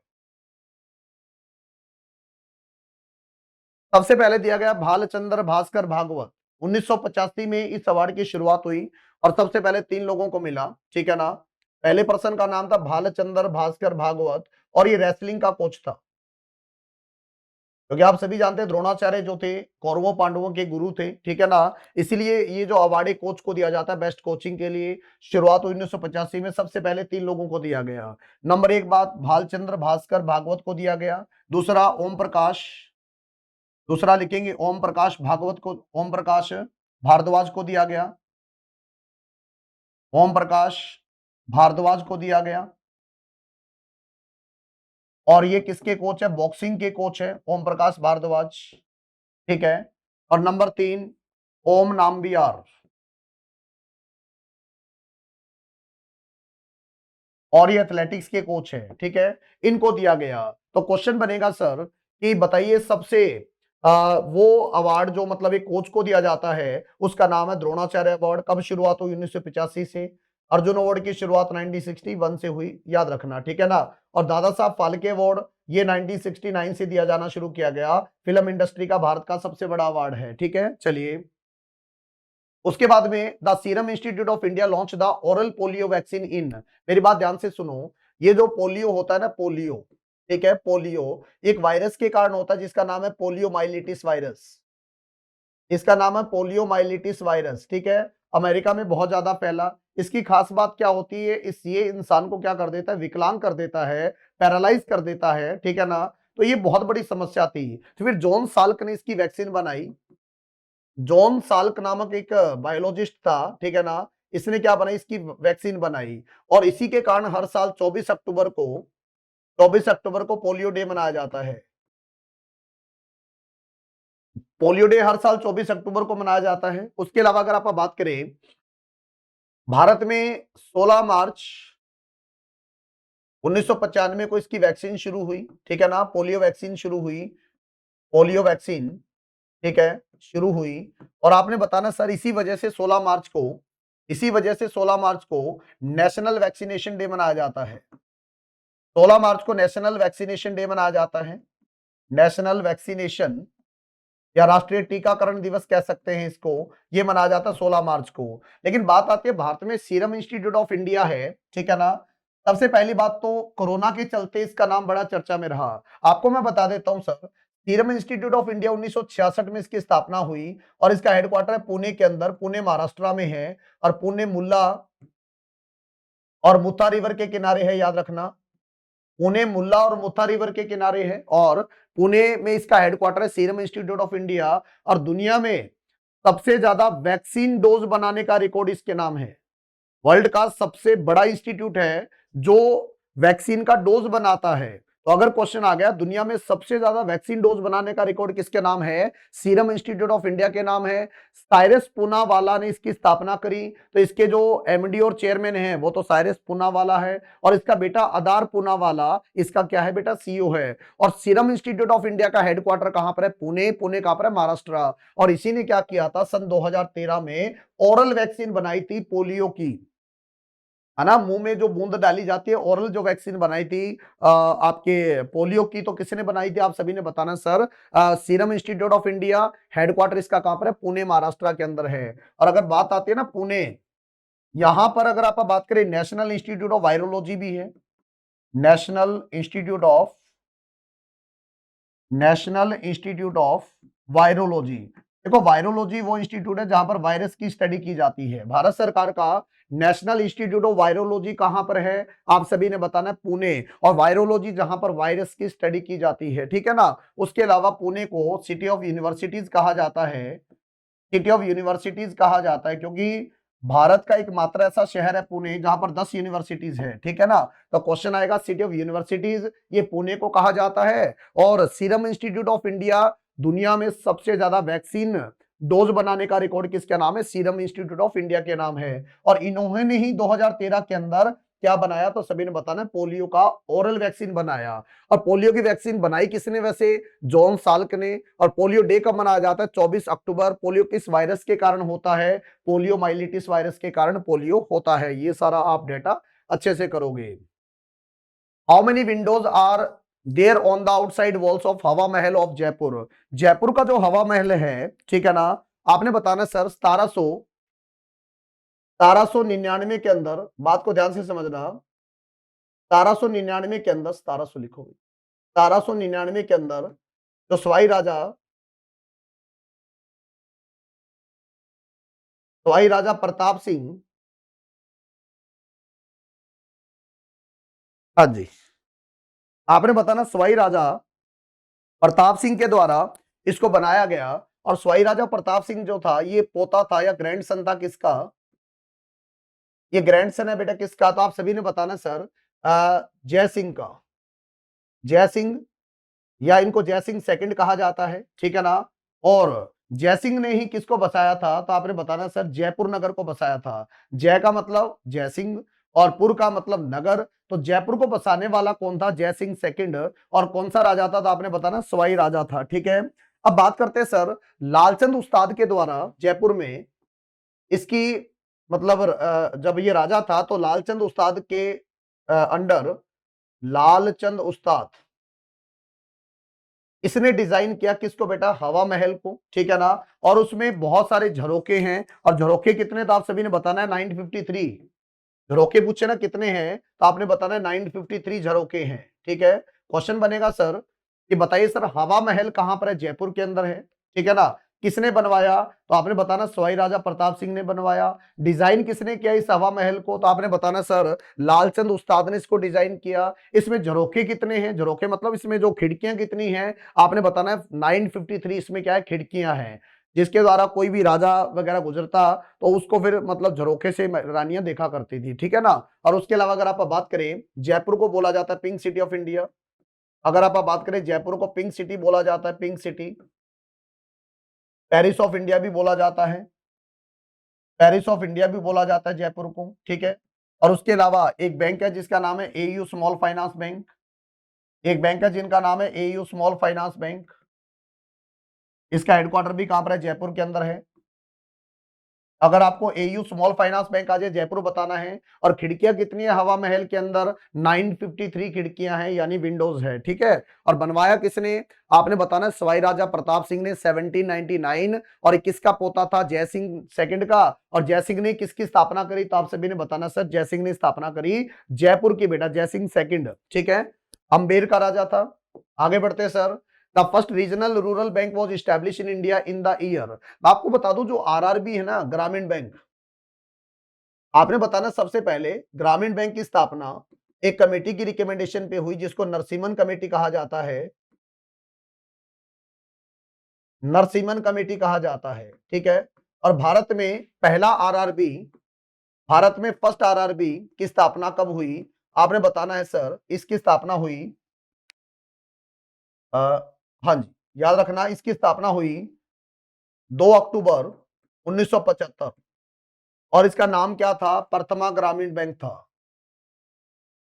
सबसे पहले दिया गया भालचंद्र भास्कर भागवत, 1985 में इस अवार्ड की शुरुआत हुई और सबसे पहले 3 लोगों को मिला, ठीक है ना। पहले पर्सन का नाम था भालचंद्र भास्कर भागवत और ये रेसलिंग का कोच था, क्योंकि आप सभी जानते हैं द्रोणाचार्य जो थे कौरवों पांडवों के गुरु थे, ठीक है ना। इसीलिए ये जो अवार्ड कोच को दिया जाता है बेस्ट कोचिंग के लिए, शुरुआत हुई 1985 में, सबसे पहले 3 लोगों को दिया गया। नंबर 1 बात, भालचंद्र भास्कर भागवत को दिया गया। दूसरा ओम प्रकाश, दूसरा लिखेंगे ओम प्रकाश भागवत को, ओम प्रकाश भारद्वाज को दिया गया, ओम प्रकाश भारद्वाज को दिया गया। और ये किसके कोच है, बॉक्सिंग के कोच है ओम प्रकाश भारद्वाज, ठीक है। और नंबर 3 ओम नाम्बियार, और ये एथलेटिक्स के कोच है, ठीक है, इनको दिया गया। तो क्वेश्चन बनेगा सर कि बताइए सबसे वो अवार्ड जो मतलब एक कोच को दिया जाता है उसका नाम है द्रोणाचार्य अवार्ड। कब शुरुआत हुई, 1985 से। अर्जुन अवार्ड की शुरुआत 1961 से हुई, याद रखना, ठीक है ना। और दादा साहब फाल्के अवार्ड ये 1969 से दिया जाना शुरू किया गया। फिल्म इंडस्ट्री का भारत का सबसे बड़ा अवार्ड है, ठीक है। चलिए, उसके बाद में the serum institute of India launch the oral polio vaccine in, मेरी बात ध्यान से सुनो, ये जो पोलियो होता है ना, पोलियो, ठीक है, पोलियो एक वायरस के कारण होता है जिसका नाम है पोलियोमाइलिटिस वायरस, इसका नाम है पोलियोमाइलिटिस वायरस, ठीक है। अमेरिका में बहुत ज्यादा फैला। इसकी खास बात क्या होती है, इस ये इंसान को क्या कर देता है, विकलांग कर देता है, पैरालाइज कर देता है, ठीक है ना। तो ये बहुत बड़ी समस्या थी। तो फिर जॉन साल्क ने इसकी वैक्सीन बनाई। जॉन साल्क नामक एक बायोलॉजिस्ट था, ठीक है ना, इसने क्या बनाई, इसकी वैक्सीन बनाई। और इसी के कारण हर साल 24 अक्टूबर को पोलियो डे मनाया जाता है। पोलियो डे हर साल 24 अक्टूबर को मनाया जाता है। उसके अलावा अगर आप बात करें, भारत में 16 मार्च 1995 को इसकी वैक्सीन शुरू हुई, ठीक है ना, पोलियो वैक्सीन शुरू हुई, पोलियो वैक्सीन, ठीक है, शुरू हुई। और आपने बताना सर इसी वजह से 16 मार्च को, इसी वजह से 16 मार्च को नेशनल वैक्सीनेशन डे मनाया जाता है। 16 मार्च को नेशनल वैक्सीनेशन डे मनाया जाता है। नेशनल वैक्सीनेशन या राष्ट्रीय टीकाकरण दिवस कह सकते हैं इसको, ये मनाया जाता है 16 मार्च को। लेकिन बात आती है भारत में सीरम इंस्टीट्यूट ऑफ इंडिया है, ठीक है ना। सबसे पहली बात तो कोरोना के चलते इसका नाम बड़ा चर्चा में रहा। आपको मैं बता देता हूं sir, serum institute of India 1966 में इसकी स्थापना हुई और इसका हेडक्वार्टर है पुणे के अंदर, पुणे महाराष्ट्र में है। और पुणे मुल्ला और मुत्ता रिवर के किनारे है, याद रखना, पुणे मुल्ला और मुत्था रिवर के किनारे है। और पुणे में इसका हेडक्वार्टर है सीरम इंस्टीट्यूट ऑफ इंडिया। और दुनिया में सबसे ज्यादा वैक्सीन डोज बनाने का रिकॉर्ड इसके नाम है। वर्ल्ड का सबसे बड़ा इंस्टीट्यूट है जो वैक्सीन का डोज बनाता है। तो अगर क्वेश्चन आ गया दुनिया में सबसे ज्यादा वैक्सीन डोज बनाने का रिकॉर्ड किसके नाम है, सीरम इंस्टीट्यूट ऑफ इंडिया के नाम है। साइरस पूनावाला ने इसकी स्थापना करी। तो इसके जो एमडी और चेयरमैन है वो तो साइरस पूनावाला है, और इसका बेटा अदार पूनावाला इसका क्या है बेटा, सीईओ है। और सीरम इंस्टीट्यूट ऑफ इंडिया का हेडक्वार्टर कहां पर है, पुणे। पुणे कहां पर है, महाराष्ट्र। और इसी ने क्या किया था, सन 2013 में ओरल वैक्सीन बनाई थी पोलियो की, है ना, मुंह में जो बूंद डाली जाती है, ओरल जो वैक्सीन बनाई थी आपके पोलियो की, तो किसने बनाई थी, आप सभी ने बताना sir, serum institute of India. Headquarter इसका कहां पर है, पुणे महाराष्ट्र के अंदर है। और अगर बात आती है ना पुणे, यहां पर अगर आप बात करें नेशनल इंस्टीट्यूट ऑफ वायरोलॉजी भी है, नेशनल इंस्टीट्यूट ऑफ वायरोलॉजी। देखो वायरोलॉजी वो इंस्टीट्यूट है जहां पर वायरस की स्टडी की जाती है। भारत सरकार का नेशनल इंस्टीट्यूट ऑफ वायरोलॉजी कहां पर है, आप सभी ने बताना है पुणे। और वायरोलॉजी जहां पर वायरस की स्टडी की जाती है, ठीक है ना। उसके अलावा पुणे को सिटी ऑफ यूनिवर्सिटीज कहा जाता है, सिटी ऑफ यूनिवर्सिटीज कहा जाता है, क्योंकि भारत का एकमात्र ऐसा शहर है पुणे जहां पर 10 यूनिवर्सिटीज है, ठीक है ना। तो क्वेश्चन आएगा सिटी ऑफ यूनिवर्सिटीज, ये पुणे को कहा जाता है। और सीरम इंस्टीट्यूट ऑफ इंडिया, दुनिया में सबसे ज्यादा वैक्सीन डोज बनाने का रिकॉर्ड किसके नाम है, सीरम इंस्टीट्यूट ऑफ इंडिया के नाम है। और इन्होंने ही 2013 के अंदर क्या बनाया, तो सभी ने बताना, पोलियो का ओरल वैक्सीन बनाया। और पोलियो की वैक्सीन बनाई किसने वैसे, जॉन साल्क ने। और पोलियो डे कब मनाया जाता है, 24 अक्टूबर। पोलियो किस वायरस के कारण होता है, पोलियो माइलिटिस वायरस के कारण पोलियो होता है। ये सारा आप डेटा अच्छे से करोगे। How many windows are there on the outside walls of Hawa Mahal of Jaipur. Jaipur का जो हवा महल है, ठीक है ना, आपने बताना सर 1799 के अंदर, बात को ध्यान से समझना, 1799 के अंदर, 1700 लिखोगे, 1799 के अंदर जो सवाई राजा प्रताप सिंह, हाँ जी, आपने बताना सवाई राजा प्रताप सिंह के द्वारा इसको बनाया गया। और सवाई राजा प्रताप सिंह जो था, ये पोता था या ग्रैंडसन था किसका, ये ग्रैंडसन है बेटा किसका, तो आप सभी ने बताना सर जय सिंह का, जय सिंह, या इनको जय सिंह सेकंड कहा जाता है, ठीक है ना। और जय सिंह ने ही किसको बसाया था, तो आपने बताना सर जयपुर नगर को बसाया था। जय का मतलब जय सिंह और पुर का मतलब नगर, तो जयपुर को बसाने वाला कौन था, जय सिंह सेकंड। और कौन सा राजा था, तो आपने बताना सवाई राजा था, ठीक है। अब बात करते हैं सर लालचंद उस्ताद के द्वारा जयपुर में इसकी, मतलब जब ये राजा था तो लालचंद उस्ताद के अंडर, लालचंद उस्ताद इसने डिजाइन किया किसको बेटा, हवा महल को, ठीक है ना। और उसमें बहुत सारे झरोखे हैं, और झरोखे कितने, तो आप सभी ने बताना है 953 झरोखे पूछे ना कितने हैं, तो आपने बताना है 953 झरोखे हैं, ठीक है। क्वेश्चन बनेगा सर कि बताइए सर हवा महल कहां पर है, जयपुर के अंदर है, ठीक है ना। किसने बनवाया, तो आपने बताना सवाई राजा प्रताप सिंह ने बनवाया। डिजाइन किसने किया इस हवा महल को, तो आपने बताना सर लालचंद उस्ताद ने इसको डिजाइन किया। इसमें झरोखे कितने हैं, झरोखे मतलब इसमें जो खिड़कियां कितनी हैं, आपने बताना है 953, इसमें क्या है, खिड़कियां हैं, जिसके द्वारा कोई भी राजा वगैरह गुजरता तो उसको फिर मतलब झरोखे से रानियां देखा करती थी, ठीक है ना। और उसके अलावा अगर आप बात करें, जयपुर को बोला जाता है पिंक सिटी ऑफ इंडिया। अगर आप बात करें जयपुर को पिंक सिटी बोला जाता है, pink city. Paris of India भी बोला जाता है, पेरिस ऑफ इंडिया भी बोला जाता है जयपुर को, ठीक है। और उसके अलावा एक बैंक है जिसका नाम है एयू स्मॉल फाइनेंस बैंक, एक बैंक है जिनका नाम है एयू स्मॉल फाइनेंस बैंक। इसका हेडक्वार्टर भी कहां पर है, जयपुर के अंदर है। अगर आपको एयू स्मॉल फाइनेंस बैंक आज जयपुर बताना है, और खिड़कियां कितनी है हवा महल के अंदर, 953 खिड़कियां हैं, यानी विंडोज है, ठीक है। और बनवाया किसने, आपने बताना है सवाई राजा प्रताप सिंह ने 1799। और किसका पोता था, जय सिंह सेकंड का। और जय सिंह ने किसकी स्थापना करी, तो आप सभी ने बताना सर जय सिंह ने स्थापना करी जयपुर की बेटा, जय सिंह सेकंड, ठीक है। अंबेर का राजा था। आगे बढ़ते हैं sir, the first regional rural bank was establish in India in the year. मैं आपको बता दूं जो आरआरबी है ना, ग्रामीण बैंक, आपने बताना सबसे पहले ग्रामीण बैंक की स्थापना एक कमेटी की रिकमेंडेशन पे हुई जिसको नरसिम्हन कमेटी कहा जाता है, नरसिम्हन कमेटी कहा जाता है, ठीक है। और भारत में पहला आरआरबी, भारत में फर्स्ट आरआरबी की स्थापना कब हुई, आपने बताना है सर इसकी स्थापना हुई आ, हाँ जी, याद रखना इसकी स्थापना हुई 2 अक्टूबर 1975। और इसका नाम क्या था, प्रथमा ग्रामीण बैंक था।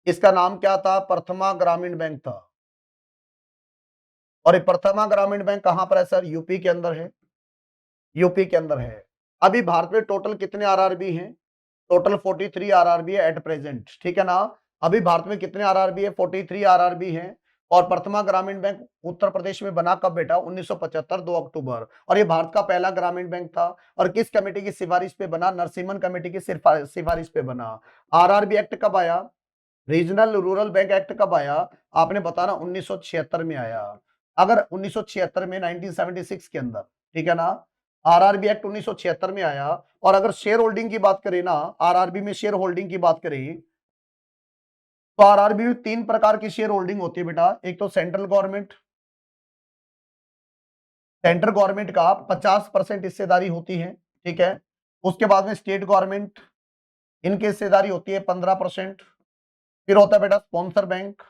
इसका नाम क्या था, प्रथमा ग्रामीण बैंक था। और ये प्रथमा ग्रामीण बैंक कहां पर है सर, यूपी के अंदर है, यूपी के अंदर है। अभी भारत में टोटल कितने आरआरबी हैं, टोटल 43 आरआरबी है एट प्रेजेंट, ठीक है ना। अभी भारत में कितने आरआरबी है, 43 आरआरबी हैं। और प्रथमा ग्रामीण बैंक उत्तर प्रदेश में बना कब बेटा, 1975 2 अक्टूबर। और ये भारत का पहला ग्रामीण बैंक था। और किस कमेटी की सिफारिश पे बना, नरसिम्हन कमेटी की सिफारिश पे बना। आरआरबी एक्ट कब आया, रीजनल रूरल बैंक एक्ट कब आया? आपने बताना 1976 में आया। अगर 1976 में 1976 के अंदर, ठीक है ना, आरआरबी एक्ट 1976 में आया। और अगर शेयर होल्डिंग की बात करें ना, आरआरबी में शेयर होल्डिंग की बात करें तो आरआरबी में 3 प्रकार की शेयर होल्डिंग होती है बेटा। एक तो सेंट्रल गवर्नमेंट का 50% हिस्सेदारी होती है, ठीक है। उसके बाद में स्टेट गवर्नमेंट, इनकी हिस्सेदारी होती है 15%। फिर होता है बेटा स्पॉन्सर बैंक,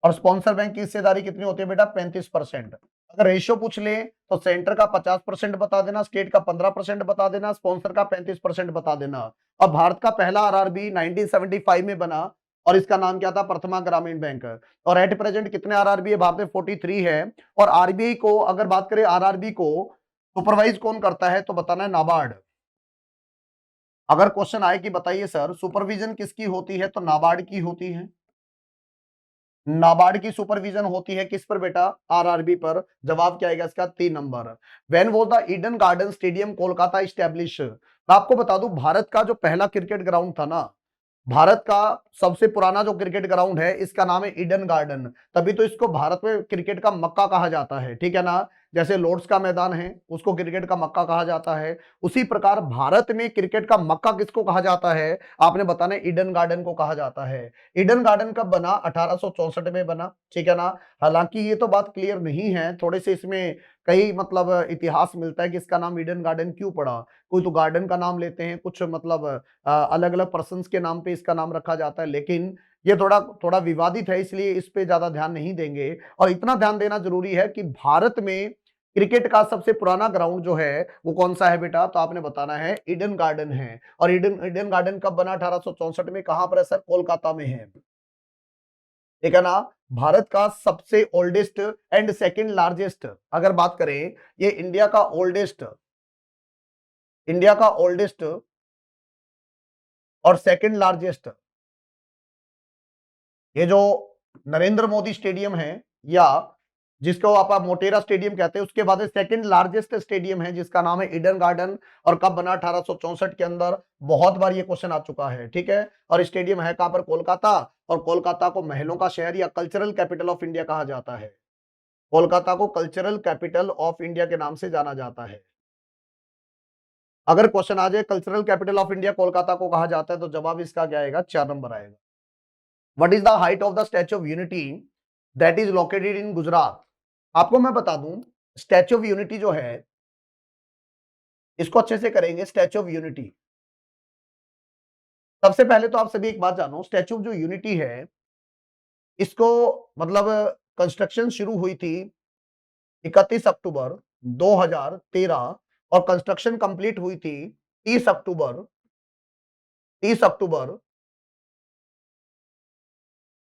और स्पॉन्सर बैंक की हिस्सेदारी कितनी होती है बेटा? 35%। अगर रेशियो पूछ ले तो सेंटर का 50% बता देना, स्टेट का 15% बता देना, स्पॉन्सर का 35% बता देना। अब भारत का पहला आरआरबी 1975 में बना, और इसका नाम क्या था? प्रथमा ग्रामीण बैंक। और एट प्रेजेंट कितने आरआरबी है भारत में? 43 है। और आरबीआई को अगर बात करें, आरआरबी को सुपरवाइज कौन करता है तो बताना है नाबार्ड। अगर क्वेश्चन आए कि बताइए सर सुपरविजन किसकी होती है, तो नाबार्ड की होती है। नाबार्ड की सुपरविजन होती है किस पर बेटा? आरआरबी पर। जवाब क्या आएगा इसका? 3 number. When was the Eden garden stadium Kolkata establish? मैं आपको बता दूं, भारत का जो पहला क्रिकेट ग्राउंड था ना, भारत का सबसे पुराना जो क्रिकेट ग्राउंड है, इसका नाम है ईडन गार्डन। तभी तो इसको भारत में क्रिकेट का मक्का कहा जाता है, ठीक है ना। जैसे लॉर्ड्स का मैदान है, उसको क्रिकेट का मक्का कहा जाता है, उसी प्रकार भारत में क्रिकेट का मक्का किसको कहा जाता है? आपने बताना है ईडन गार्डन को कहा जाता है। ईडन गार्डन कब बना? 1864 में बना, ठीक है ना। हालांकि ये तो बात क्लियर नहीं है, थोड़े से इसमें कई मतलब इतिहास मिलता है कि इसका नाम ईडन गार्डन क्यों पड़ा। कोई तो गार्डन का नाम लेते हैं, कुछ मतलब अलग अलग पर्सन्स के नाम पे इसका नाम रखा जाता है, लेकिन ये थोड़ा थोड़ा विवादित है, इसलिए इस पे ज्यादा ध्यान नहीं देंगे। और इतना ध्यान देना जरूरी है कि भारत में क्रिकेट का सबसे पुराना ग्राउंड जो है वो कौन सा है बेटा? तो आपने बताना है ईडन गार्डन है। और ईडन ईडन गार्डन कब बना? 1864 में। कहां पर है सर? कोलकाता में है, ठीक है ना। भारत का सबसे ओल्डेस्ट एंड सेकंड लार्जेस्ट अगर बात करें, ये इंडिया का ओल्डेस्ट और सेकंड लार्जेस्ट, ये जो नरेंद्र मोदी स्टेडियम है, या जिसको आप मोटेरा स्टेडियम कहते हैं, उसके बाद सेकंड लार्जेस्ट स्टेडियम है जिसका नाम है ईडन गार्डन। और कब बना? 1864 के अंदर। बहुत बार ये क्वेश्चन आ चुका है, ठीक है। और स्टेडियम है कहां पर? कोलकाता। और कोलकाता को महलों का शहर या कल्चरल कैपिटल ऑफ इंडिया कहा जाता है। कोलकाता को कल्चरल कैपिटल ऑफ इंडिया के नाम से जाना जाता है। अगर क्वेश्चन आ जाए cultural capital of India Kolkata को कहा जाता है, तो जवाब इसका क्या आएगा? 4 नंबर आएगा। What is the height of the statue of unity that is located in Gujarat? आपको मैं बता दूं, स्टैच्यू ऑफ यूनिटी जो है, इसको अच्छे से करेंगे। स्टैच्यू ऑफ यूनिटी, सबसे पहले तो आप सभी एक बात जानो, स्टैच्यू ऑफ जो यूनिटी है, इसको मतलब कंस्ट्रक्शन शुरू हुई थी 31 अक्टूबर 2013, और कंस्ट्रक्शन कंप्लीट हुई थी 30 अक्टूबर 30 अक्टूबर,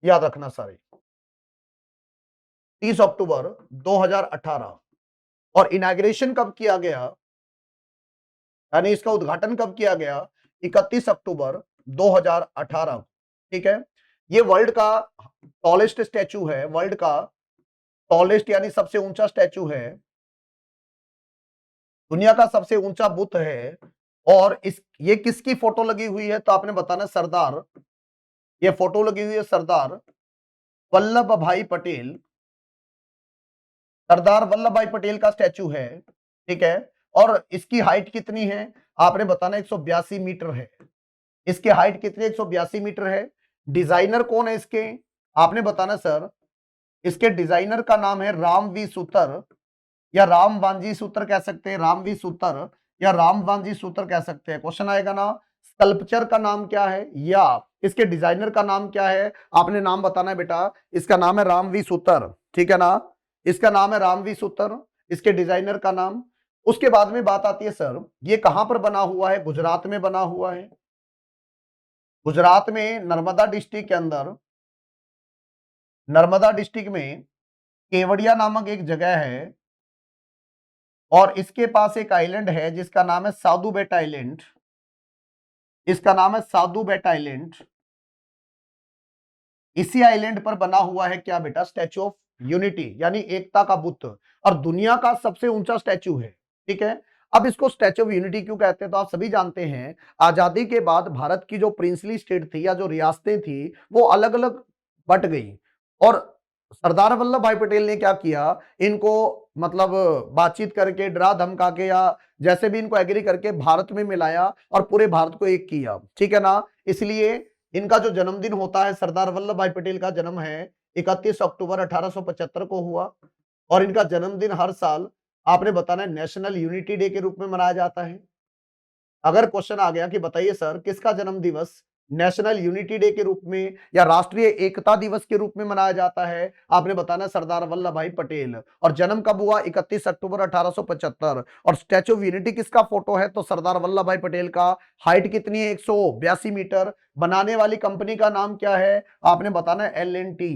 याद रखना सारे, 30 अक्टूबर 2018। और इनॉग्रेशन कब किया गया, यानी इसका उद्घाटन कब किया गया? 31 अक्टूबर 2018, ठीक है। ये वर्ल्ड का टॉलेस्ट स्टैचू है, वर्ल्ड का टॉलेस्ट यानी सबसे ऊंचा स्टैचू है, दुनिया का सबसे ऊंचा बुत है। और इस ये किसकी फोटो लगी हुई है? तो आपने बताना सरदार, ये फोटो लगी हुई है सरदार वल्लभ भाई पटेल, सरदार वल्लभ भाई पटेल का स्टैचू है, ठीक है। और इसकी हाइट कितनी है? आपने बताना 182 मीटर है। इसकी हाइट कितनी? 182 मीटर है। डिजाइनर कौन है इसके? आपने बताना सर, इसके डिजाइनर का नाम है राम वी सूतर, या राम वांजी सूत्र कह सकते हैं, राम वी सूतर या राम वांजी सूत्र कह सकते हैं। क्वेश्चन आएगा ना, स्कल्पचर का नाम क्या है या इसके डिजाइनर का नाम क्या है? आपने नाम बताना है बेटा। इसका नाम है राम वी सूतर, ठीक है ना। इसका नाम है राम वी सूतर, इसके डिजाइनर का नाम। उसके बाद में बात आती है सर, ये कहां पर बना हुआ है? गुजरात में बना हुआ है। गुजरात में नर्मदा डिस्ट्रिक्ट के अंदर, नर्मदा डिस्ट्रिक्ट में केवड़िया नामक एक जगह है, और इसके पास एक आइलैंड है जिसका नाम है साधु बेट आइलैंड। इसका नाम है साधु बेट आइलैंड। इसी आइलैंड पर बना हुआ है क्या बेटा? स्टैच्यू ऑफ यूनिटी, यानी एकता का बुत, और दुनिया का सबसे ऊंचा स्टैच्यू है, ठीक है। अब इसको स्टैच्यू ऑफ यूनिटी क्यों कहते हैं, तो आप सभी जानते हैं आजादी के बाद भारत की जो प्रिंसली स्टेट थी या जो रियासतें थी वो अलग अलग बट गई, और सरदार वल्लभ भाई पटेल ने क्या किया, इनको मतलब बातचीत करके, डरा धमका के, या जैसे भी इनको एग्री करके भारत में मिलाया और पूरे भारत को एक किया, ठीक है ना। इसलिए इनका जो जन्मदिन होता है, सरदार वल्लभ भाई पटेल का जन्म है 31 अक्टूबर 1875 को हुआ, और इनका जन्मदिन हर साल आपने बताना है नेशनल यूनिटी डे के रूप में मनाया जाता है। अगर क्वेश्चन आ गया कि बताइए सर किसका जन्म दिवस नेशनल यूनिटी डे के रूप में या राष्ट्रीय एकता दिवस के रूप में मनाया जाता है, आपने बताना सरदार वल्लभ भाई पटेल। और जन्म कब हुआ, 31 अक्टूबर 1875। और स्टैच्यू ऑफ यूनिटी किसका फोटो है, तो सरदार वल्लभ भाई पटेल का। हाइट कितनी है, 182 मीटर। बनाने वाली कंपनी का नाम क्या है, आपने बताना L&T।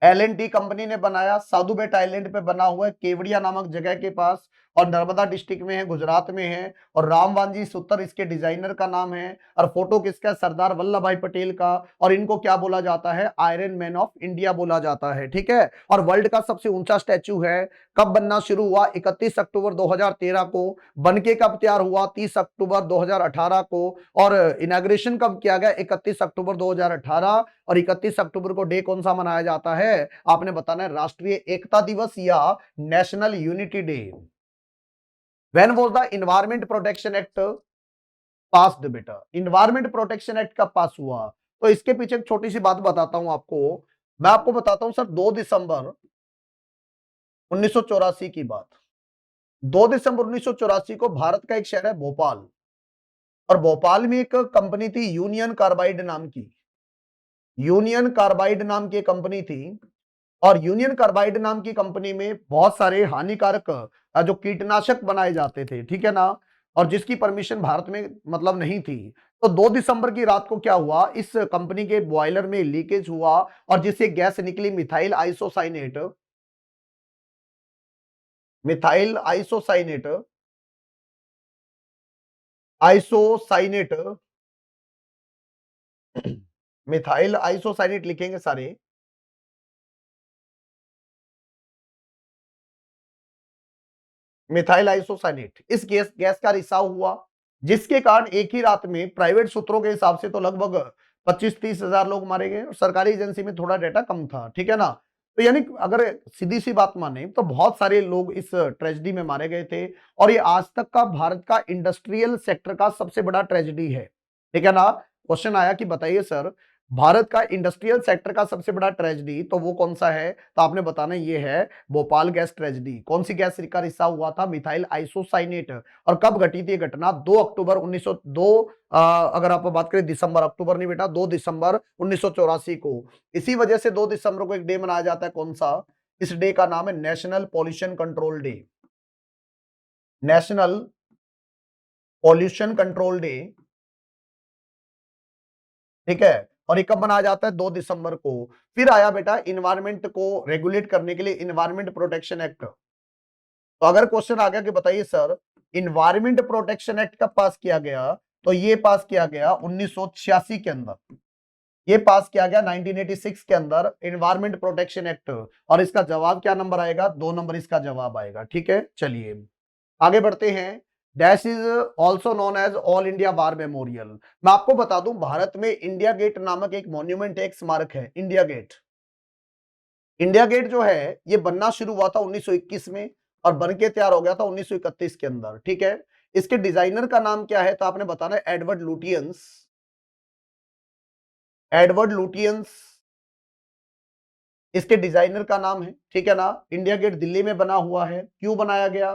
L&T कंपनी ने बनाया, साधु बेट आइलैंड पे बना हुआ है, केवड़िया नामक जगह के पास, और नर्मदा डिस्ट्रिक्ट में है, गुजरात में है। और रामवानजी सुतर इसके डिजाइनर का नाम है। और फोटो किसका है, सरदार वल्लभ भाई पटेल का। और इनको क्या बोला जाता है, आयरन मैन ऑफ इंडिया बोला जाता है, ठीक है। और वर्ल्ड का सबसे ऊंचा स्टैच्यू है, कब बनना शुरू हुआ, 31 अक्टूबर 2013 को। बनके कब तैयार हुआ, 30 अक्टूबर 2018 को। और इनॉग्रेशन कब किया गया, 31 अक्टूबर 2018। और 31 अक्टूबर को डे कौन सा मनाया जाता है, आपने बताना है राष्ट्रीय एकता दिवस या national unity day. When was the environment protection act passed, बेटा इन्वायरमेंट प्रोटेक्शन एक्ट कब पास हुआ, तो इसके पीछे एक छोटी सी बात बताता हूं आपको। मैं आपको बताता हूं सर, 2 दिसंबर 1984 की बात। 2 दिसंबर 1984 को भारत का एक शहर है भोपाल, और भोपाल में एक कंपनी थी यूनियन कार्बाइड नाम की। यूनियन कार्बाइड नाम की कंपनी थी, और यूनियन कार्बाइड नाम की कंपनी में बहुत सारे हानिकारक जो कीटनाशक बनाए जाते थे, ठीक है ना। और जिसकी परमिशन भारत में मतलब नहीं थी। तो 2 दिसंबर की रात को क्या हुआ, इस कंपनी के बॉयलर में लीकेज हुआ, और जिससे गैस निकली methyl isocyanate. Methyl isocyanate, isocyanate, methyl isocyanate लिखेंगे सारे। मिथाइल आइसोसाइनेट, इस गैस का रिसाव हुआ, जिसके कारण एक ही रात में प्राइवेट सूत्रों के हिसाब से तो लगभग 25-30 हजार लोग मारे गए, और सरकारी एजेंसी में थोड़ा डेटा कम था, ठीक है ना। तो यानी अगर सीधी सी बात माने तो बहुत सारे लोग इस ट्रेजेडी में मारे गए थे, और ये आज तक का भारत का इंडस्ट्रियल सेक्टर का सबसे बड़ा ट्रेजेडी है, ठीक है ना। क्वेश्चन आया कि बताइए सर भारत का इंडस्ट्रियल सेक्टर का सबसे बड़ा ट्रेजेडी तो वो कौन सा है, तो आपने बताना ये है भोपाल गैस ट्रेजेडी। कौन सी गैस का रिसाव हुआ था, मिथाइल आइसोसाइनेट। और कब घटी थी घटना, 2 अक्टूबर 1902। अगर आप बात करें दिसंबर, अक्टूबर नहीं बेटा, 2 दिसंबर 1984 को। इसी वजह से 2 दिसंबर को एक डे मनाया जाता है, कौन सा, इस डे का नाम है national pollution control day. National pollution control day, ठीक है। और ये कब मनाया जाता है, 2 दिसंबर को। फिर आया बेटा इन्वायरमेंट को रेगुलेट करने के लिए इन्वायरमेंट प्रोटेक्शन एक्ट। तो अगर क्वेश्चन आ गया कि बताइए सर इन्वायरमेंट प्रोटेक्शन एक्ट कब पास किया गया, तो ये पास किया गया 1986 के अंदर। ये पास किया गया 1986 के अंदर इन्वायरमेंट प्रोटेक्शन एक्ट। और इसका जवाब क्या नंबर आएगा, 2 नंबर इसका जवाब आएगा, ठीक है। चलिए आगे बढ़ते हैं। Dash is also known as All India War Memorial. मैं आपको बता दूं भारत में इंडिया गेट नामक एक मॉन्यूमेंट है, एक स्मारक है, इंडिया गेट। इंडिया गेट जो है ये बनना शुरू हुआ था 1921 में, और बन के तैयार हो गया था 1931 के अंदर, ठीक है। इसके डिजाइनर का नाम क्या है, तो आपने बताना है एडवर्ड लुटियंस। एडवर्ड लुटियंस इसके डिजाइनर का नाम है, ठीक है ना। इंडिया गेट दिल्ली में बना हुआ है, क्यों बनाया गया,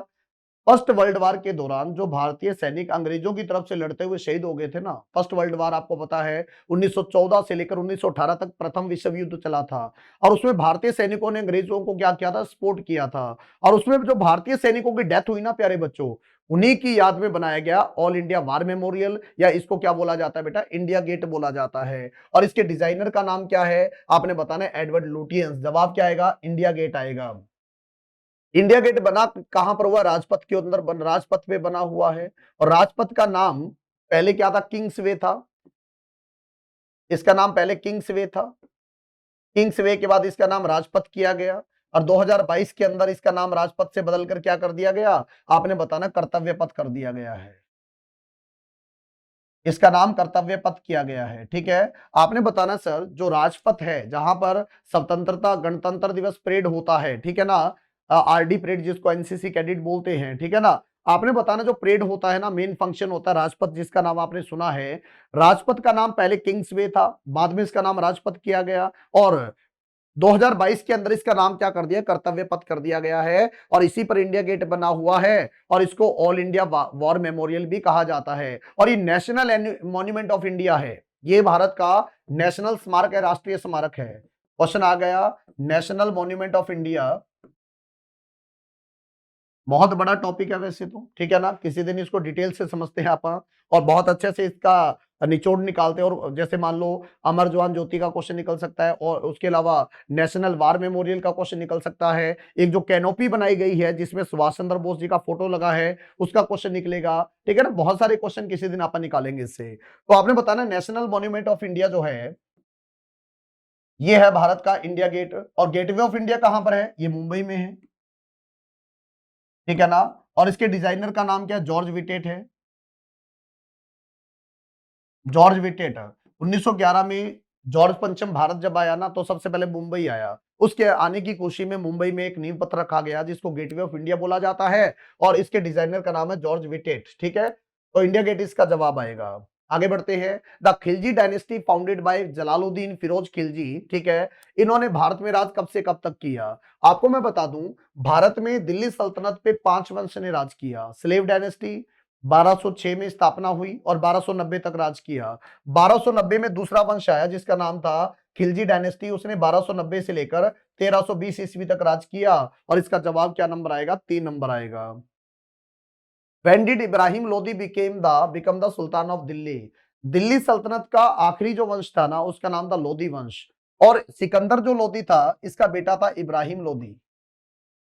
फर्स्ट वर्ल्ड वार के दौरान जो भारतीय सैनिक अंग्रेजों की तरफ से लड़ते हुए शहीद हो गए थे ना। फर्स्ट वर्ल्ड वार आपको पता है 1914 से लेकर 1918 तक प्रथम विश्व युद्ध चला था, और उसमें भारतीय सैनिकों ने अंग्रेजों को क्या किया था, सपोर्ट किया था। और उसमें जो भारतीय सैनिकों की डेथ हुई ना प्यारे बच्चों, उन्हीं की याद में बनाया गया ऑल इंडिया वार मेमोरियल, या इसको क्या बोला जाता है बेटा, इंडिया गेट बोला जाता है। और इसके डिजाइनर का नाम क्या है, आपने बताना है एडवर्ड लुटियंस। जवाब क्या आएगा, इंडिया गेट आएगा। इंडिया गेट बना कहां पर हुआ, राजपथ के अंदर राजपथ पे बना हुआ है। और राजपथ का नाम पहले क्या था, किंग्स वे था। इसका नाम पहले किंग्स वे था, किंग्स वे के बाद इसका नाम राजपथ किया गया। और 2022 के अंदर इसका नाम राजपथ से बदलकर क्या कर दिया गया, आपने बताना कर्तव्य पथ कर दिया गया है। इसका नाम कर्तव्य पथ किया गया है। ठीक है, आपने बताना सर जो राजपथ है जहां पर स्वतंत्रता गणतंत्र दिवस परेड होता है, ठीक है ना, आरडी परेड जिसको एनसीसी कैडेट बोलते हैं, ठीक है ना, आपने बताना जो परेड होता है ना, मेन फंक्शन होता है राजपथ, जिसका नाम आपने सुना है। राजपथ का नाम पहले किंग्स वे था, बाद में इसका नाम राजपथ किया गया, और 2022 के अंदर इसका नाम क्या कर दिया, कर्तव्य पथ कर दिया गया है, और इसी पर इंडिया गेट बना हुआ है, और इसको ऑल इंडिया वॉर मेमोरियल भी कहा जाता है, और ये नेशनल मॉन्यूमेंट ऑफ इंडिया है। ये भारत का नेशनल स्मारक है, राष्ट्रीय स्मारक है। क्वेश्चन आ गया, नेशनल मॉन्यूमेंट ऑफ इंडिया बहुत बड़ा टॉपिक है वैसे तो, ठीक है ना, किसी दिन इसको डिटेल से समझते हैं आप, और बहुत अच्छे से इसका निचोड़ निकालते हैं। और जैसे मान लो अमर जवान ज्योति का क्वेश्चन निकल सकता है, और उसके अलावा नेशनल वार मेमोरियल का क्वेश्चन निकल सकता है। एक जो कैनोपी बनाई गई है जिसमें सुभाष चंद्र बोस जी का फोटो लगा है, उसका क्वेश्चन निकलेगा, ठीक है ना, बहुत सारे क्वेश्चन किसी दिन आप निकालेंगे इससे। तो आपने बताना नेशनल मॉन्यूमेंट ऑफ इंडिया जो है ये है भारत का इंडिया गेट, और गेटवे ऑफ इंडिया कहां पर है, ये मुंबई में है, ठीक है ना, और इसके डिजाइनर का नाम क्या है, जॉर्ज विटेट है। जॉर्ज विटेट 1911 में जॉर्ज पंचम भारत जब आया ना, तो सबसे पहले मुंबई आया। उसके आने की खुशी में मुंबई में एक नींव पत्र रखा गया जिसको गेटवे ऑफ इंडिया बोला जाता है, और इसके डिजाइनर का नाम है जॉर्ज विटेट, ठीक है। तो इंडिया गेट इसका जवाब आएगा। आगे बढ़ते हैं, the Khilji dynasty founded by Jalaluddin Firoz Khilji, ठीक है, इन्होंने भारत में राज कब से कब तक किया। आपको मैं बता दूं, भारत में दिल्ली सल्तनत पे 5 वंश ने राज किया। स्लेव डायनेस्टी 1206 में स्थापना हुई और 1290 तक राज किया। 1290 में दूसरा वंश आया जिसका नाम था खिलजी डायनेस्टी, उसने 1290 से लेकर 1320 ईस्वी तक राज किया, और इसका जवाब क्या नंबर आएगा, 3 नंबर आएगा। When did Ibrahim Lodi become the sultan of Delhi. Delhi सल्तनत का आखिरी जो वंश था ना, उसका नाम था लोदी वंश, और सिकंदर जो लोदी था इसका बेटा था इब्राहिम लोदी।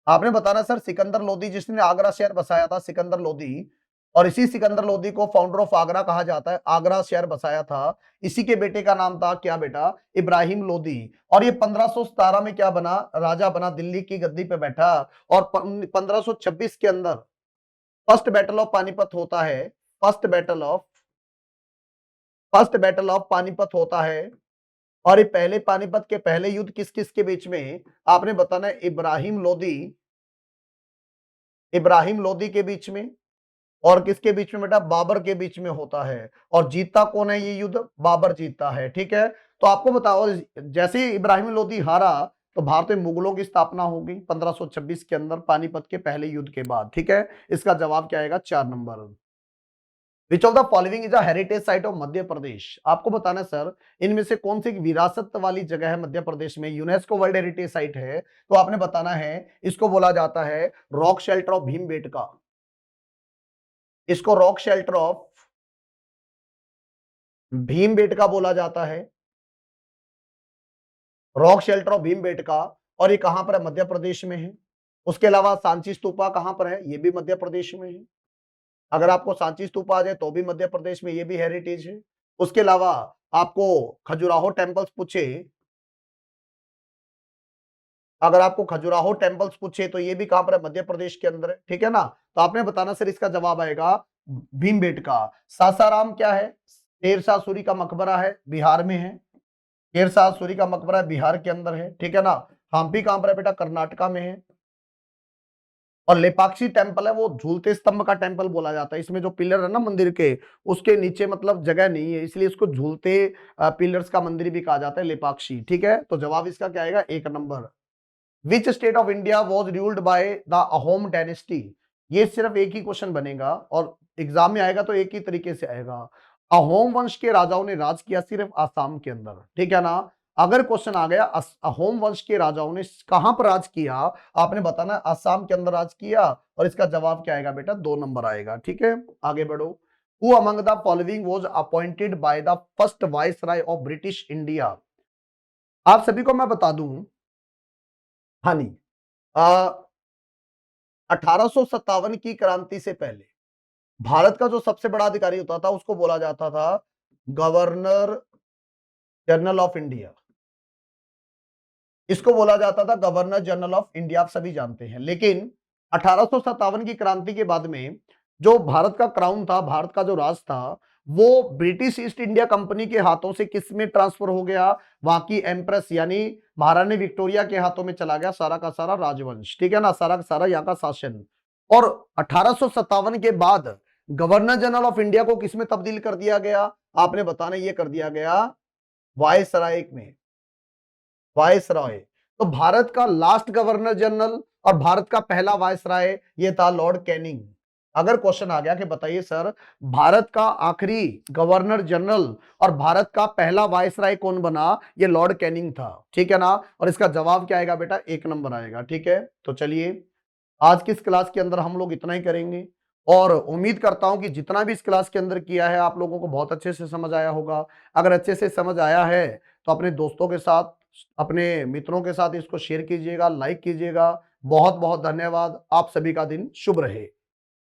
आपने बताना सर सिकंदर लोदी जिसने आगरा शहर बसाया था, सिकंदर लोदी, और इसी सिकंदर लोदी को फाउंडर ऑफ आगरा कहा जाता है, आगरा शहर बसाया था। इसी के बेटे का नाम था क्या बेटा, इब्राहिम लोदी, और ये 1517 में क्या बना, राजा बना, दिल्ली की गद्दी पे बैठा, और 1526 के अंदर फर्स्ट बैटल ऑफ पानीपत होता है। First battle of first battle of Panipat होता है, और ये पहले पानीपत के पहले युद्ध किस किस के बीच में, आपने बताना है इब्राहिम लोदी के बीच में, और किसके बीच में बेटा, बाबर के बीच में होता है। और जीतता कौन है ये युद्ध, बाबर जीतता है, ठीक है। तो आपको बताओ, जैसे ही इब्राहिम लोदी हारा तो भारत में मुगलों की स्थापना होगी 1526 के अंदर, पानीपत के पहले युद्ध के बाद, ठीक है। इसका जवाब क्या आएगा, 4 नंबर। Which of the following is a heritage site of Madhya Pradesh. आपको बताना है सर इनमें से कौन सी विरासत वाली जगह है मध्य प्रदेश में, यूनेस्को वर्ल्ड हेरिटेज साइट है, तो आपने बताना है इसको बोला जाता है रॉक शेल्टर ऑफ भीमबेटका। इसको रॉक शेल्टर ऑफ भीमबेटका बोला जाता है, रॉक शेल्टर ऑफ भीमबेटका, और ये कहां पर है, मध्य प्रदेश में है। उसके अलावा सांची स्तूपा कहां पर है, ये भी मध्य प्रदेश में है। अगर आपको सांची स्तूपा आ जाए तो भी मध्य प्रदेश में, ये भी हेरिटेज है। उसके अलावा आपको खजुराहो टेम्पल्स पूछे, अगर आपको खजुराहो टेम्पल्स पूछे तो ये भी कहां पर है, मध्य प्रदेश के अंदर है, ठीक है ना। तो आपने बताना सर इसका जवाब आएगा भीमबेटका। सासाराम क्या है, शेरशाह सूरी का मकबरा है, बिहार में है। शेरशाह सूरी का मकबरा बिहार के अंदर है, ठीक है ना। हम्पी कहां पर है बेटा, कर्नाटका में है। और लेपाक्षी टेम्पल है वो झूलते स्तंभ का टेम्पल बोला जाता है, इसमें जो पिलर है ना मंदिर के, उसके नीचे मतलब जगह नहीं है, इसलिए इसको झूलते पिलर्स का मंदिर भी कहा जाता है, लेपाक्षी, ठीक है। तो जवाब इसका क्या आएगा, 1 number. Which state of India was ruled by the Ahom dynasty. ये सिर्फ एक ही क्वेश्चन बनेगा, और एग्जाम में आएगा तो एक ही तरीके से आएगा। अहोम वंश के राजाओं ने राज किया सिर्फ आसाम के अंदर, ठीक है ना। अगर क्वेश्चन आ गया अहोम वंश के राजाओं ने कहां पर राज किया, आपने बताना आसाम के अंदर राज किया, और इसका जवाब क्या आएगा बेटा, 2 नंबर आएगा, ठीक है। आगे बढ़ो। Who among the following was appointed by the first viceroy of British India. आप सभी को मैं बता दूं, हाँ नहीं, 1857 की क्रांति से पहले भारत का जो सबसे बड़ा अधिकारी होता था उसको बोला जाता था गवर्नर जनरल ऑफ इंडिया। इसको बोला जाता था गवर्नर जनरल ऑफ इंडिया, आप सभी जानते हैं। लेकिन 1857 की क्रांति के बाद में जो भारत का क्राउन था, भारत का जो राज था, वो ब्रिटिश ईस्ट इंडिया कंपनी के हाथों से किस में ट्रांसफर हो गया? वहां की एम्प्रेस यानी महारानी विक्टोरिया के हाथों में चला गया सारा का सारा राजवंश, ठीक है ना, सारा का सारा यहाँ का शासन। और 1857 के बाद गवर्नर जनरल ऑफ इंडिया को किस में तब्दील कर दिया गया? आपने बताना, ये कर दिया गया वायसराय में, वायसराय। तो भारत का लास्ट गवर्नर जनरल और भारत का पहला वायसराय ये था लॉर्ड कैनिंग। अगर क्वेश्चन आ गया कि बताइए सर, भारत का आखिरी गवर्नर जनरल और भारत का पहला वायसराय कौन बना? ये लॉर्ड कैनिंग था, ठीक है ना। और इसका जवाब क्या आएगा बेटा? 1 नंबर आएगा, ठीक है। तो चलिए, आज की इस क्लास के अंदर हम लोग इतना ही करेंगे, और उम्मीद करता हूं कि जितना भी इस क्लास के अंदर किया है आप लोगों को बहुत अच्छे से समझ आया होगा। अगर अच्छे से समझ आया है तो अपने दोस्तों के साथ, अपने मित्रों के साथ इसको शेयर कीजिएगा, लाइक कीजिएगा। बहुत बहुत धन्यवाद। आप सभी का दिन शुभ रहे।